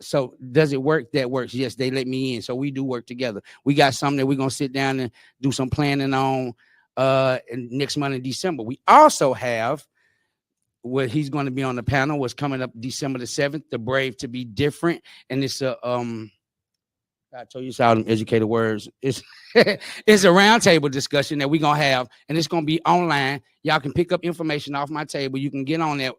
so does it work? That works. Yes, they let me in. So we do work together. We got something that we're going to sit down and do some planning on next month in December. We also have what he's going to be on the panel, what's coming up December the 7th, the Brave to be Different. And it's I told you some educated words. It's it's a roundtable discussion that we're gonna have, and it's gonna be online. Y'all can pick up information off my table. You can get on that.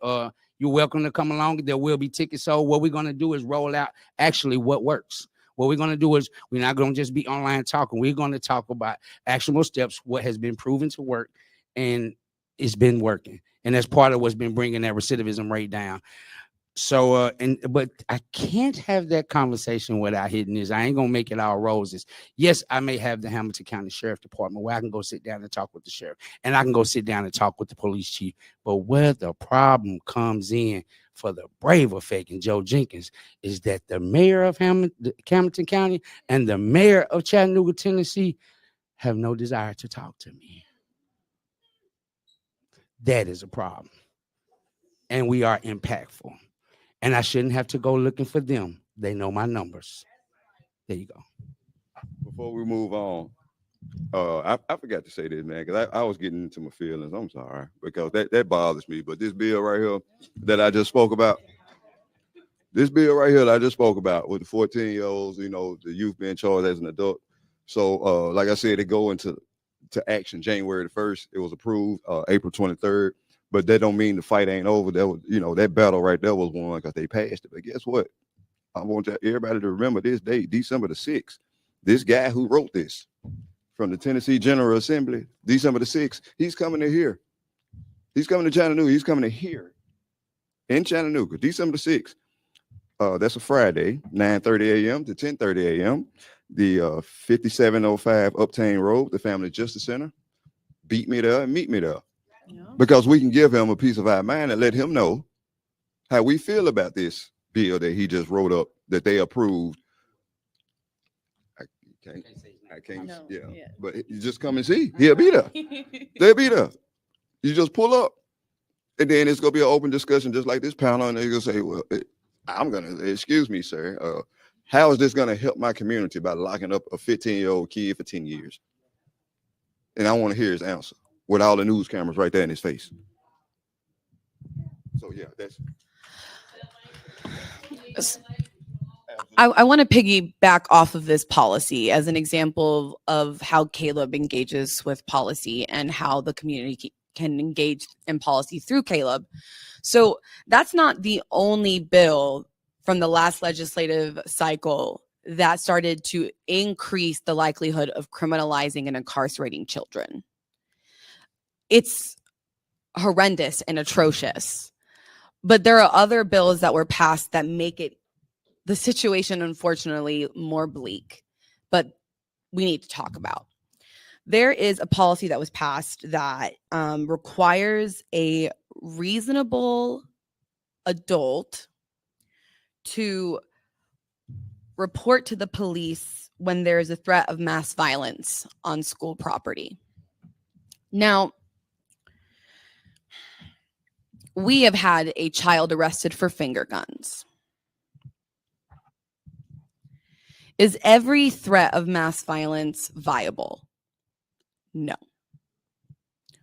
You're welcome to come along. There will be tickets. So what we're gonna do is roll out actually what works. What we're gonna do is we're not gonna just be online talking. We're gonna talk about actionable steps, what has been proven to work, and it's been working. And that's part of what's been bringing that recidivism rate down. So, but I can't have that conversation without hitting this. I ain't gonna make it all roses. Yes, I may have the Hamilton County Sheriff Department where I can go sit down and talk with the sheriff, and I can go sit down and talk with the police chief. But where the problem comes in for the Brave Effect and Joe Jenkins is that the mayor of Hamilton County and the mayor of Chattanooga, Tennessee, have no desire to talk to me. That is a problem, and we are impactful. And I shouldn't have to go looking for them. They know my numbers. There you go. Before we move on, I forgot to say this, man, because I was getting into my feelings. I'm sorry, because that bothers me. But this bill right here that I just spoke about, with the 14-year-olds, the youth being charged as an adult. So, like I said, it go into action January the 1st. It was approved April 23rd. But that don't mean the fight ain't over. That was, that battle right there was won because they passed it. But guess what? I want everybody to remember this date, December the 6th. This guy who wrote this from the Tennessee General Assembly, December the 6th, he's coming to here. He's coming to Chattanooga. He's coming to here in Chattanooga, December the 6th. That's a Friday, 9:30 a.m. to 10:30 a.m. The 5705 Uptain Road, the Family Justice Center. Beat me there and meet me there. Because we can give him a piece of our mind and let him know how we feel about this bill that he just wrote up, that they approved. I can't. But you just come and see. He'll be there. They'll be there. You just pull up. And then it's going to be an open discussion just like this panel. And they're going to say, well, excuse me, sir. How is this going to help my community by locking up a 15-year-old kid for 10 years? And I want to hear his answer with all the news cameras right there in his face. So yeah, that's. I want to piggyback off of this policy as an example of how Caleb engages with policy and how the community can engage in policy through Caleb. So that's not the only bill from the last legislative cycle that started to increase the likelihood of criminalizing and incarcerating children. It's horrendous and atrocious. But there are other bills that were passed that make it the situation, unfortunately, more bleak, but we need to talk about. There is a policy that was passed that requires a reasonable adult to report to the police when there is a threat of mass violence on school property. Now, we have had a child arrested for finger guns. Is every threat of mass violence viable? No.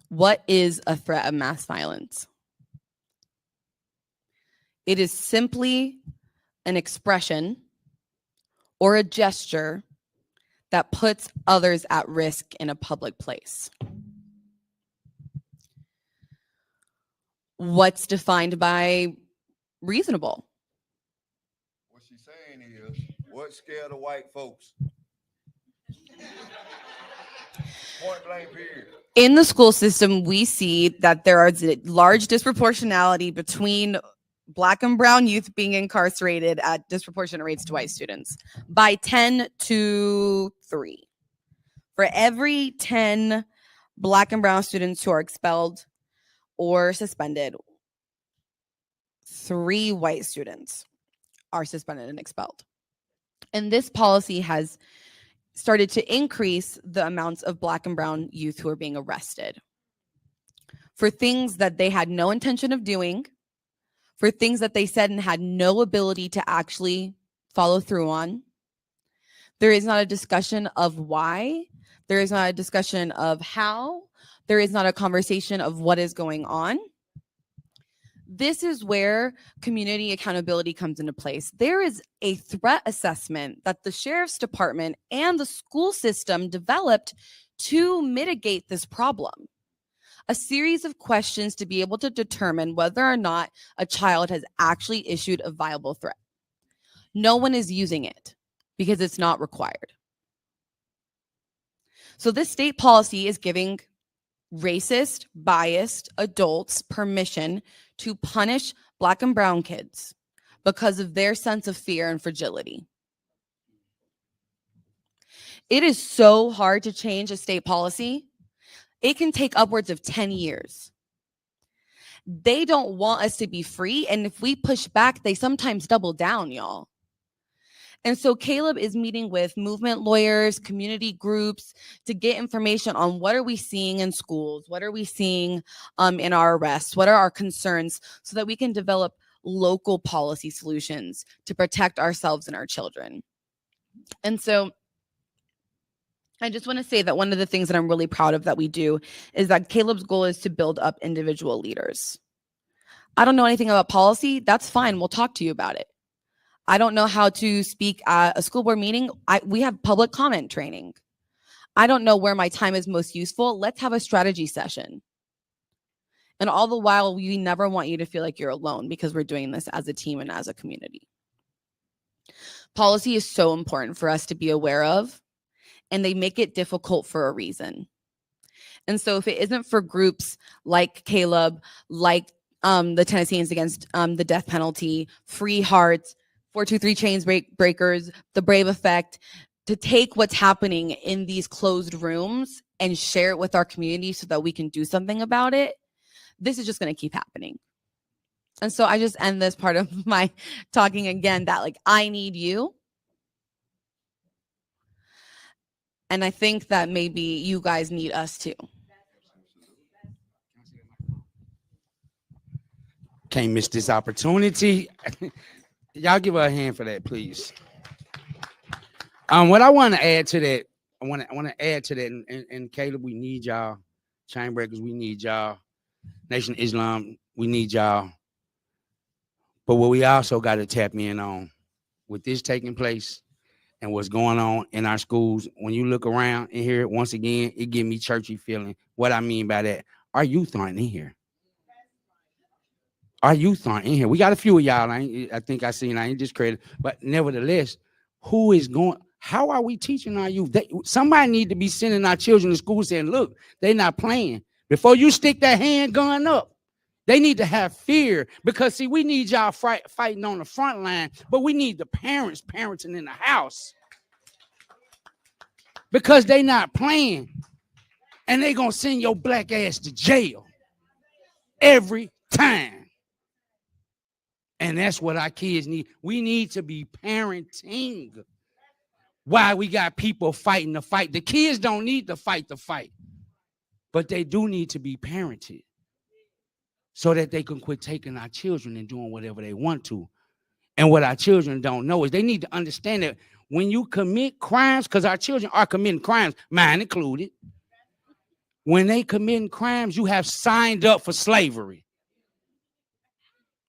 What is a threat of mass violence? It is simply an expression or a gesture that puts others at risk in a public place. What's defined by reasonable? What she's saying is, what scared the white folks? Point blank period. In the school system, we see that there are large disproportionality between Black and brown youth being incarcerated at disproportionate rates to white students by 10 to 3. For every 10 Black and brown students who are expelled or suspended, 3 white students are suspended and expelled. And this policy has started to increase the amounts of Black and brown youth who are being arrested for things that they had no intention of doing, for things that they said and had no ability to actually follow through on. There is not a discussion of why. There is not a discussion of how. There is not a conversation of what is going on. This is where community accountability comes into place. There is a threat assessment that the sheriff's department and the school system developed to mitigate this problem. A series of questions to be able to determine whether or not a child has actually issued a viable threat. No one is using it because it's not required. So this state policy is giving racist, biased adults permission to punish Black and brown kids because of their sense of fear and fragility. It is so hard to change a state policy. It can take upwards of 10 years. They don't want us to be free. And if we push back, they sometimes double down, y'all. And so Caleb is meeting with movement lawyers, community groups to get information on what are we seeing in schools? What are we seeing in our arrests? What are our concerns so that we can develop local policy solutions to protect ourselves and our children. And so I just want to say that one of the things that I'm really proud of that we do is that Caleb's goal is to build up individual leaders. I don't know anything about policy. That's fine. We'll talk to you about it. I don't know how to speak at a school board meeting. We have public comment training. I don't know where my time is most useful. Let's have a strategy session. And all the while, we never want you to feel like you're alone because we're doing this as a team and as a community. Policy is so important for us to be aware of, and they make it difficult for a reason. And so if it isn't for groups like Caleb, like the Tennesseans against the death penalty, Free Hearts, 423 Chains Breakers, the Brave Effect, to take what's happening in these closed rooms and share it with our community so that we can do something about it, this is just going to keep happening. And so I just end this part of my talking again that like, I need you. And I think that maybe you guys need us too. Can't miss this opportunity. Y'all give her a hand for that, please. What I want to add to that, I want to add to that, and Caleb, we need y'all. Chain Breakers, we need y'all. Nation of Islam, we need y'all. But what we also got to tap in on, with this taking place and what's going on in our schools, when you look around and hear it once again, it gives me churchy feeling. What I mean by that, our youth aren't in here. Our youth aren't in here. We got a few of y'all. I think I seen. I ain't discredited, but nevertheless, who is going? How are we teaching our youth? Somebody need to be sending our children to school saying, "Look, they're not playing." Before you stick that handgun up, They need to have fear because, see, we need y'all fighting on the front line, but we need the parents parenting in the house because they not playing, and they going to send your black ass to jail every time. And that's what our kids need. We need to be parenting. Why we got people fighting the fight. The kids don't need to fight the fight, but they do need to be parented so that they can quit taking our children and doing whatever they want to. And what our children don't know is they need to understand that when you commit crimes, because our children are committing crimes, mine included, when they commit crimes, you have signed up for slavery.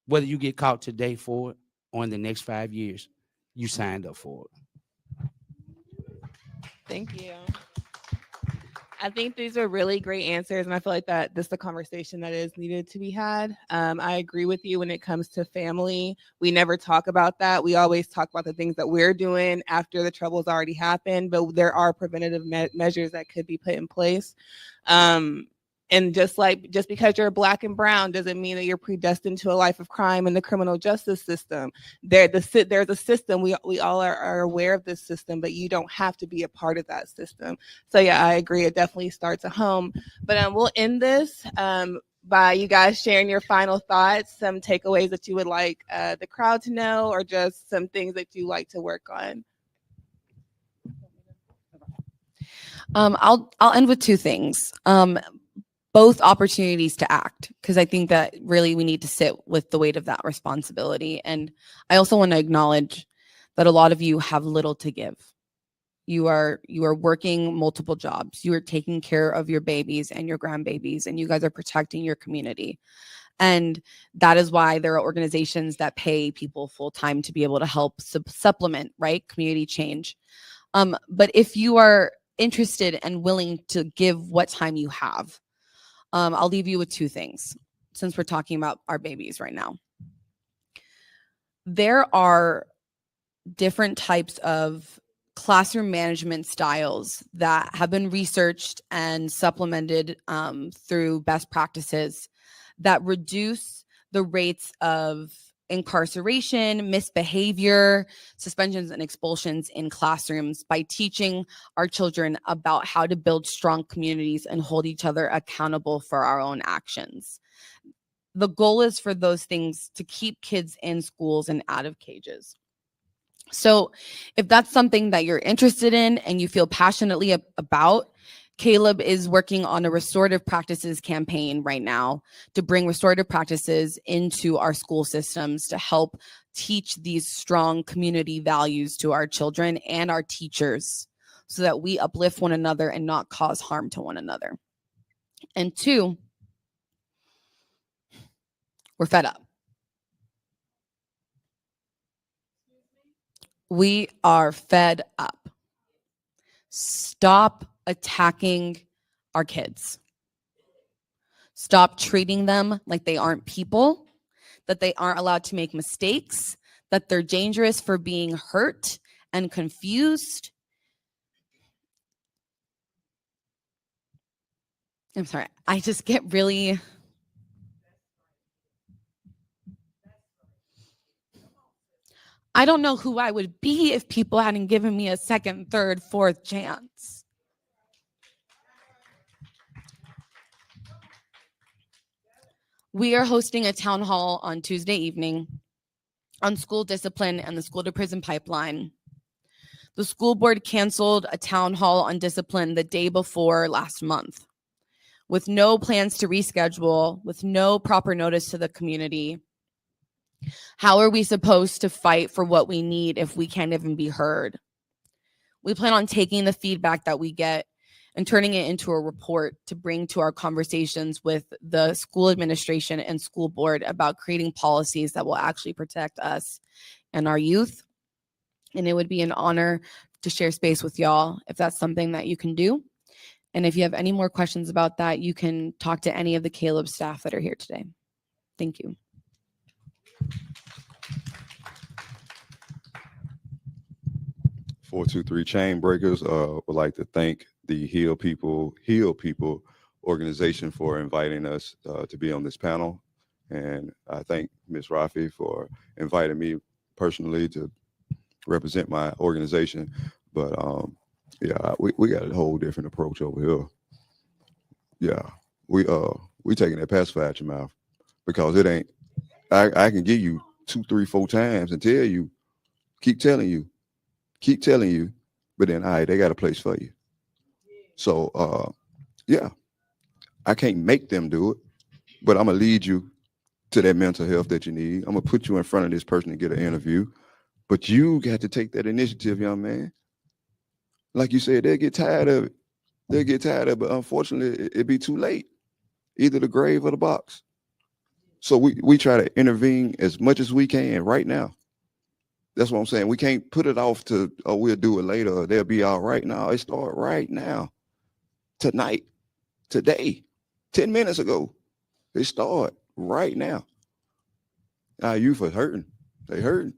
Whether you get caught today for it or in the next 5 years, you signed up for it. Thank you. I think these are really great answers, and I feel like that this is the conversation that is needed to be had. I agree with you when it comes to family. We never talk about that. We always talk about the things that we're doing after the trouble's already happened, but there are preventative measures that could be put in place. And just because you're black and brown doesn't mean that you're predestined to a life of crime in the criminal justice system. There's a system. We all are aware of this system, but you don't have to be a part of that system. So yeah, I agree. It definitely starts at home. But we'll end this by you guys sharing your final thoughts, some takeaways that you would like the crowd to know, or just some things that you like to work on. I'll end with two things. Both opportunities to act, because I think that really we need to sit with the weight of that responsibility. And I also want to acknowledge that a lot of you have little to give. You are working multiple jobs. You are taking care of your babies and your grandbabies, and you guys are protecting your community. And that is why there are organizations that pay people full time to be able to help supplement, right, community change. But if you are interested and willing to give what time you have, I'll leave you with two things, since we're talking about our babies right now. There are different types of classroom management styles that have been researched and supplemented through best practices that reduce the rates of incarceration, misbehavior, suspensions, and expulsions in classrooms by teaching our children about how to build strong communities and hold each other accountable for our own actions. The goal is for those things to keep kids in schools and out of cages. So if that's something that you're interested in and you feel passionately about, Caleb is working on a restorative practices campaign right now to bring restorative practices into our school systems to help teach these strong community values to our children and our teachers so that we uplift one another and not cause harm to one another. And two, we're fed up. We are fed up. Stop attacking our kids. Stop treating them like they aren't people, that they aren't allowed to make mistakes, that they're dangerous for being hurt and confused. I'm sorry, I just get really... I don't know who I would be if people hadn't given me a second, third, fourth chance. We are hosting a town hall on Tuesday evening on school discipline and the school to prison pipeline. The school board canceled a town hall on discipline the day before last month, with no plans to reschedule, with no proper notice to the community. How are we supposed to fight for what we need if we can't even be heard? We plan on taking the feedback that we get and turning it into a report to bring to our conversations with the school administration and school board about creating policies that will actually protect us and our youth. And it would be an honor to share space with y'all if that's something that you can do. And if you have any more questions about that, you can talk to any of the Caleb staff that are here today. Thank you. 423 Chain Breakers would like to thank the Heal People organization for inviting us to be on this panel. And I thank Ms. Rafi for inviting me personally to represent my organization. But yeah, we got a whole different approach over here. Yeah, we taking that pacifier out your mouth, because it ain't. I can give you 2, 3, 4 times and tell you, keep telling you, but then all right, they got a place for you. So yeah, I can't make them do it, but I'm gonna lead you to that mental health that you need. I'm gonna put you in front of this person to get an interview, but you got to take that initiative, young man. Like you said, they'll get tired of it. But unfortunately, it'd be too late, either the grave or the box. So we try to intervene as much as we can right now. That's what I'm saying. We can't put it off to, oh, we'll do it later, or they'll be all right. Now it start right now, tonight, today, 10 minutes ago. They start right now. Our youth are hurting. They hurting.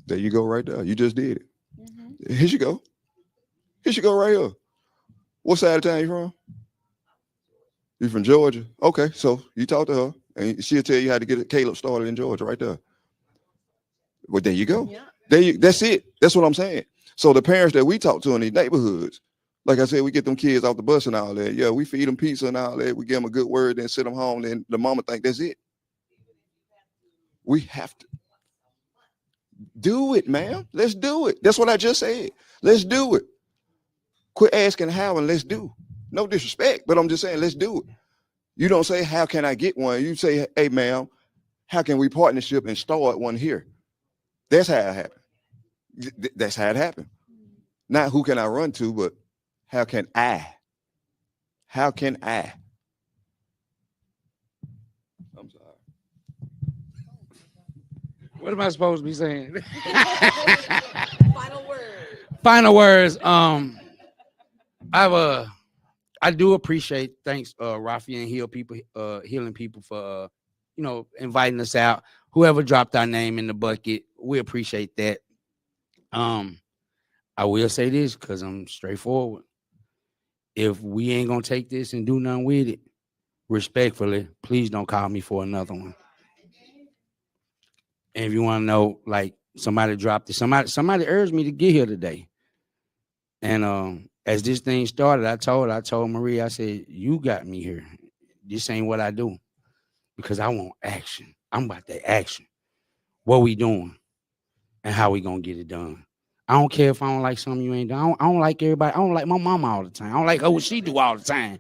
There you go, right there. You just did it. Mm-hmm. Here you go. Right here. What side of town you from? You from Georgia? Okay, so you talk to her, and she'll tell you how to get Caleb started in Georgia, right there. Well, there you go. Yeah. That's it. That's what I'm saying. So the parents that we talk to in these neighborhoods, like I said, we get them kids off the bus and all that. Yeah, we feed them pizza and all that. We give them a good word, then sit them home. Then the mama think that's it. We have to do it, ma'am. Let's do it. That's what I just said. Let's do it. Quit asking how and let's do. No disrespect, but I'm just saying, let's do it. You don't say, how can I get one? You say, hey, ma'am, how can we partnership and start one here? That's how it happened. That's how it happened. Not who can I run to, but how can I? How can I? I'm sorry. What am I supposed to be saying? Final words. I do appreciate, thanks, Rafi and Healing People for inviting us out. Whoever dropped our name in the bucket, we appreciate that. I will say this because I'm straightforward. If we ain't gonna take this and do nothing with it, respectfully, please don't call me for another one. And if you want to know, like, somebody dropped it, somebody urged me to get here today. And as this thing started, I told Marie, I said, you got me here. This ain't what I do, because I want action. I'm about that action. What we doing and how we gonna get it done. I don't care if I don't like something you ain't done. I don't like everybody. I don't like my mama all the time. I don't like her what she do all the time.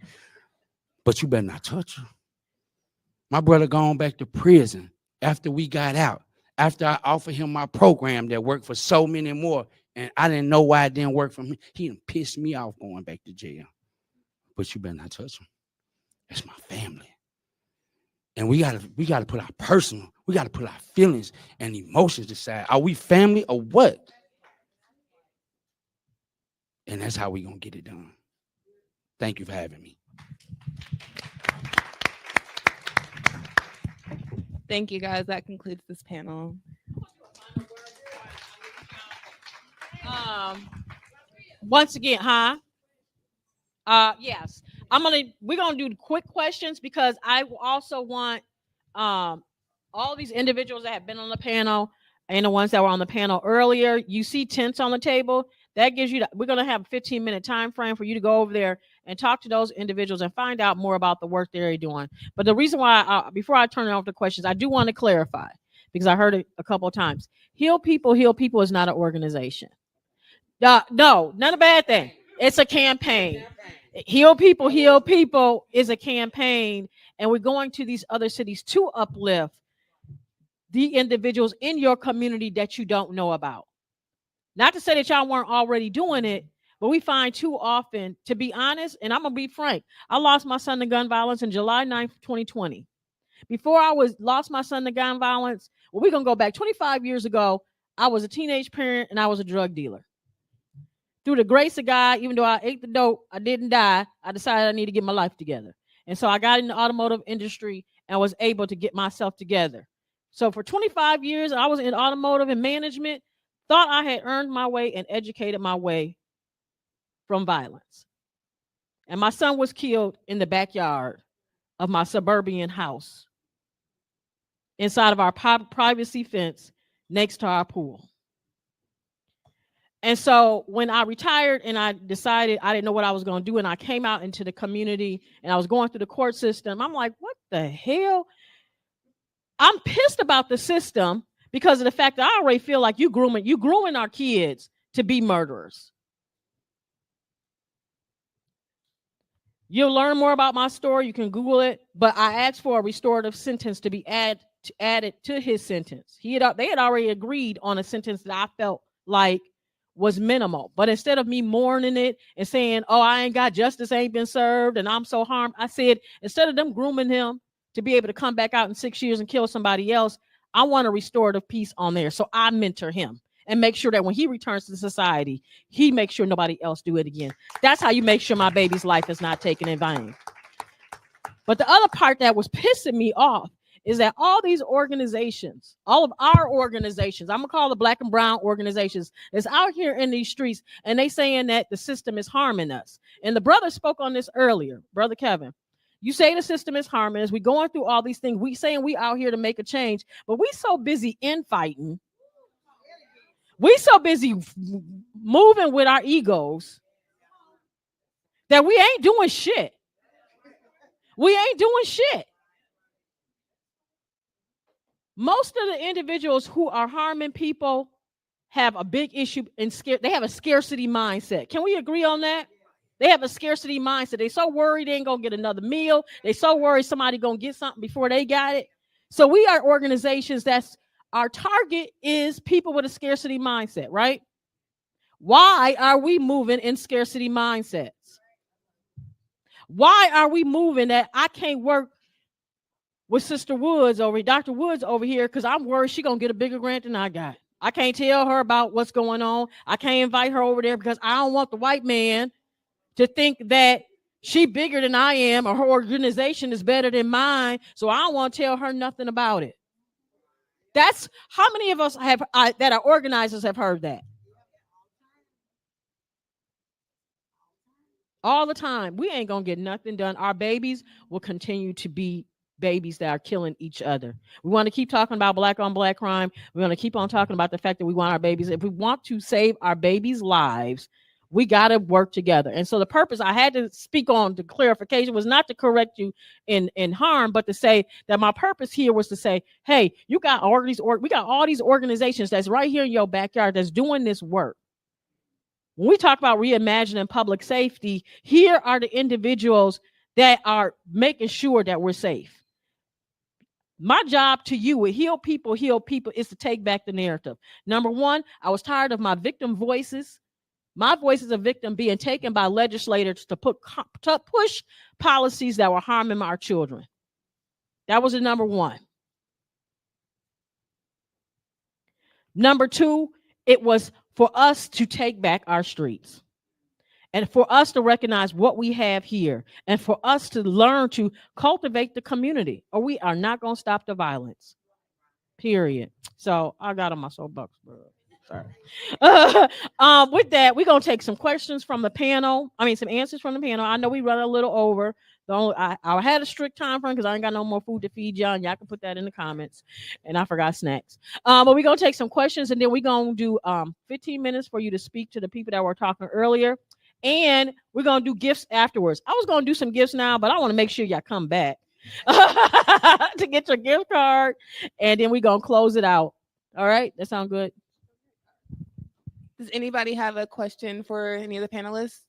But you better not touch her. My brother gone back to prison after we got out. After I offered him my program that worked for so many more, and I didn't know why it didn't work for me. He done pissed me off going back to jail. But you better not touch him. That's my family. And we gotta put our personal, we gotta put our feelings and emotions aside. Are we family or what? And that's how we gonna get it done. Thank you for having me. Thank you, guys. That concludes this panel. Once again, yes, we're gonna do quick questions, because I also want all these individuals that have been on the panel and the ones that were on the panel earlier. You see tents on the table. That gives you, we're gonna have a 15-minute time frame for you to go over there and talk to those individuals and find out more about the work they're doing. But the reason why, before I turn it over to questions, I do want to clarify, because I heard it a couple of times. Heal People is not an organization. No, not a bad thing. It's a campaign. Heal People is a campaign, and we're going to these other cities to uplift the individuals in your community that you don't know about. Not to say that y'all weren't already doing it, but we find too often, to be honest, and I'm gonna be frank, I lost my son to gun violence in July 9th, 2020. Before I lost my son to gun violence, well, we're gonna go back 25 years ago. I was a teenage parent, and I was a drug dealer. Through the grace of God, even though I ate the dope, I didn't die. I decided I need to get my life together. And so I got in the automotive industry and was able to get myself together. So for 25 years, I was in automotive and management, thought I had earned my way and educated my way from violence. And my son was killed in the backyard of my suburban house, inside of our privacy fence next to our pool. And so when I retired and I decided I didn't know what I was going to do, and I came out into the community and I was going through the court system, I'm like, what the hell? I'm pissed about the system because of the fact that I already feel like you grooming our kids to be murderers. You'll learn more about my story. You can Google it. But I asked for a restorative sentence to be added to his sentence. They had already agreed on a sentence that I felt like was minimal. But instead of me mourning it and saying, oh, I ain't got justice, ain't been served, and I'm so harmed, I said, instead of them grooming him to be able to come back out in 6 years and kill somebody else, I want a restorative piece on there. So I mentor him and make sure that when he returns to society, he makes sure nobody else do it again. That's how you make sure my baby's life is not taken in vain. But the other part that was pissing me off is that all these organizations, all of our organizations, I'm gonna call the Black and brown organizations, is out here in these streets, and they saying that the system is harming us. And the brother spoke on this earlier, Brother Kevin. You say the system is harming us. We going through all these things. We saying we out here to make a change, but we so busy infighting. We so busy moving with our egos that we ain't doing shit. We ain't doing shit. Most of the individuals who are harming people have a big issue and they have a scarcity mindset. Can we agree on that? They have a scarcity mindset. They so worried they ain't gonna get another meal. They so worried somebody gonna get something before they got it. So we are organizations that's our target is people with a scarcity mindset, right? Why are we moving in scarcity mindsets? Why are we moving that I can't work with Sister Woods over here, Dr. Woods over here, because I'm worried she's going to get a bigger grant than I got. I can't tell her about what's going on. I can't invite her over there because I don't want the white man to think that she bigger than I am or her organization is better than mine, so I don't want to tell her nothing about it. That's how many of us have that are organizers have heard that? All the time. We ain't going to get nothing done. Our babies will continue to be babies that are killing each other. We want to keep talking about black on black crime. We're going to keep on talking about the fact that we want our babies. If we want to save our babies' lives, we got to work together. And so the purpose I had to speak on the clarification was not to correct you in harm, but to say that my purpose here was to say, hey, you got all these we got all these organizations that's right here in your backyard that's doing this work. When we talk about reimagining public safety, here are the individuals that are making sure that we're safe. My job to you with heal people is to take back the narrative. Number one, I was tired of my victim voices. My voice as a victim being taken by legislators to push policies that were harming our children. That was the number one. Number two, it was for us to take back our streets and for us to recognize what we have here and for us to learn to cultivate the community, or we are not going to stop the violence, period. So I got on my soapbox, bro. Sorry. With that, we're going to take some questions from the panel. Some answers from the panel. I know we run a little over. I had a strict time frame because I ain't got no more food to feed y'all, and y'all can put that in the comments. And I forgot snacks. But we're going to take some questions, and then we're going to do 15 minutes for you to speak to the people that were talking earlier. And we're going to do gifts afterwards. I was going to do some gifts now, but I want to make sure y'all come back to get your gift card. And then we're going to close it out. All right? That sound good? Does anybody have a question for any of the panelists?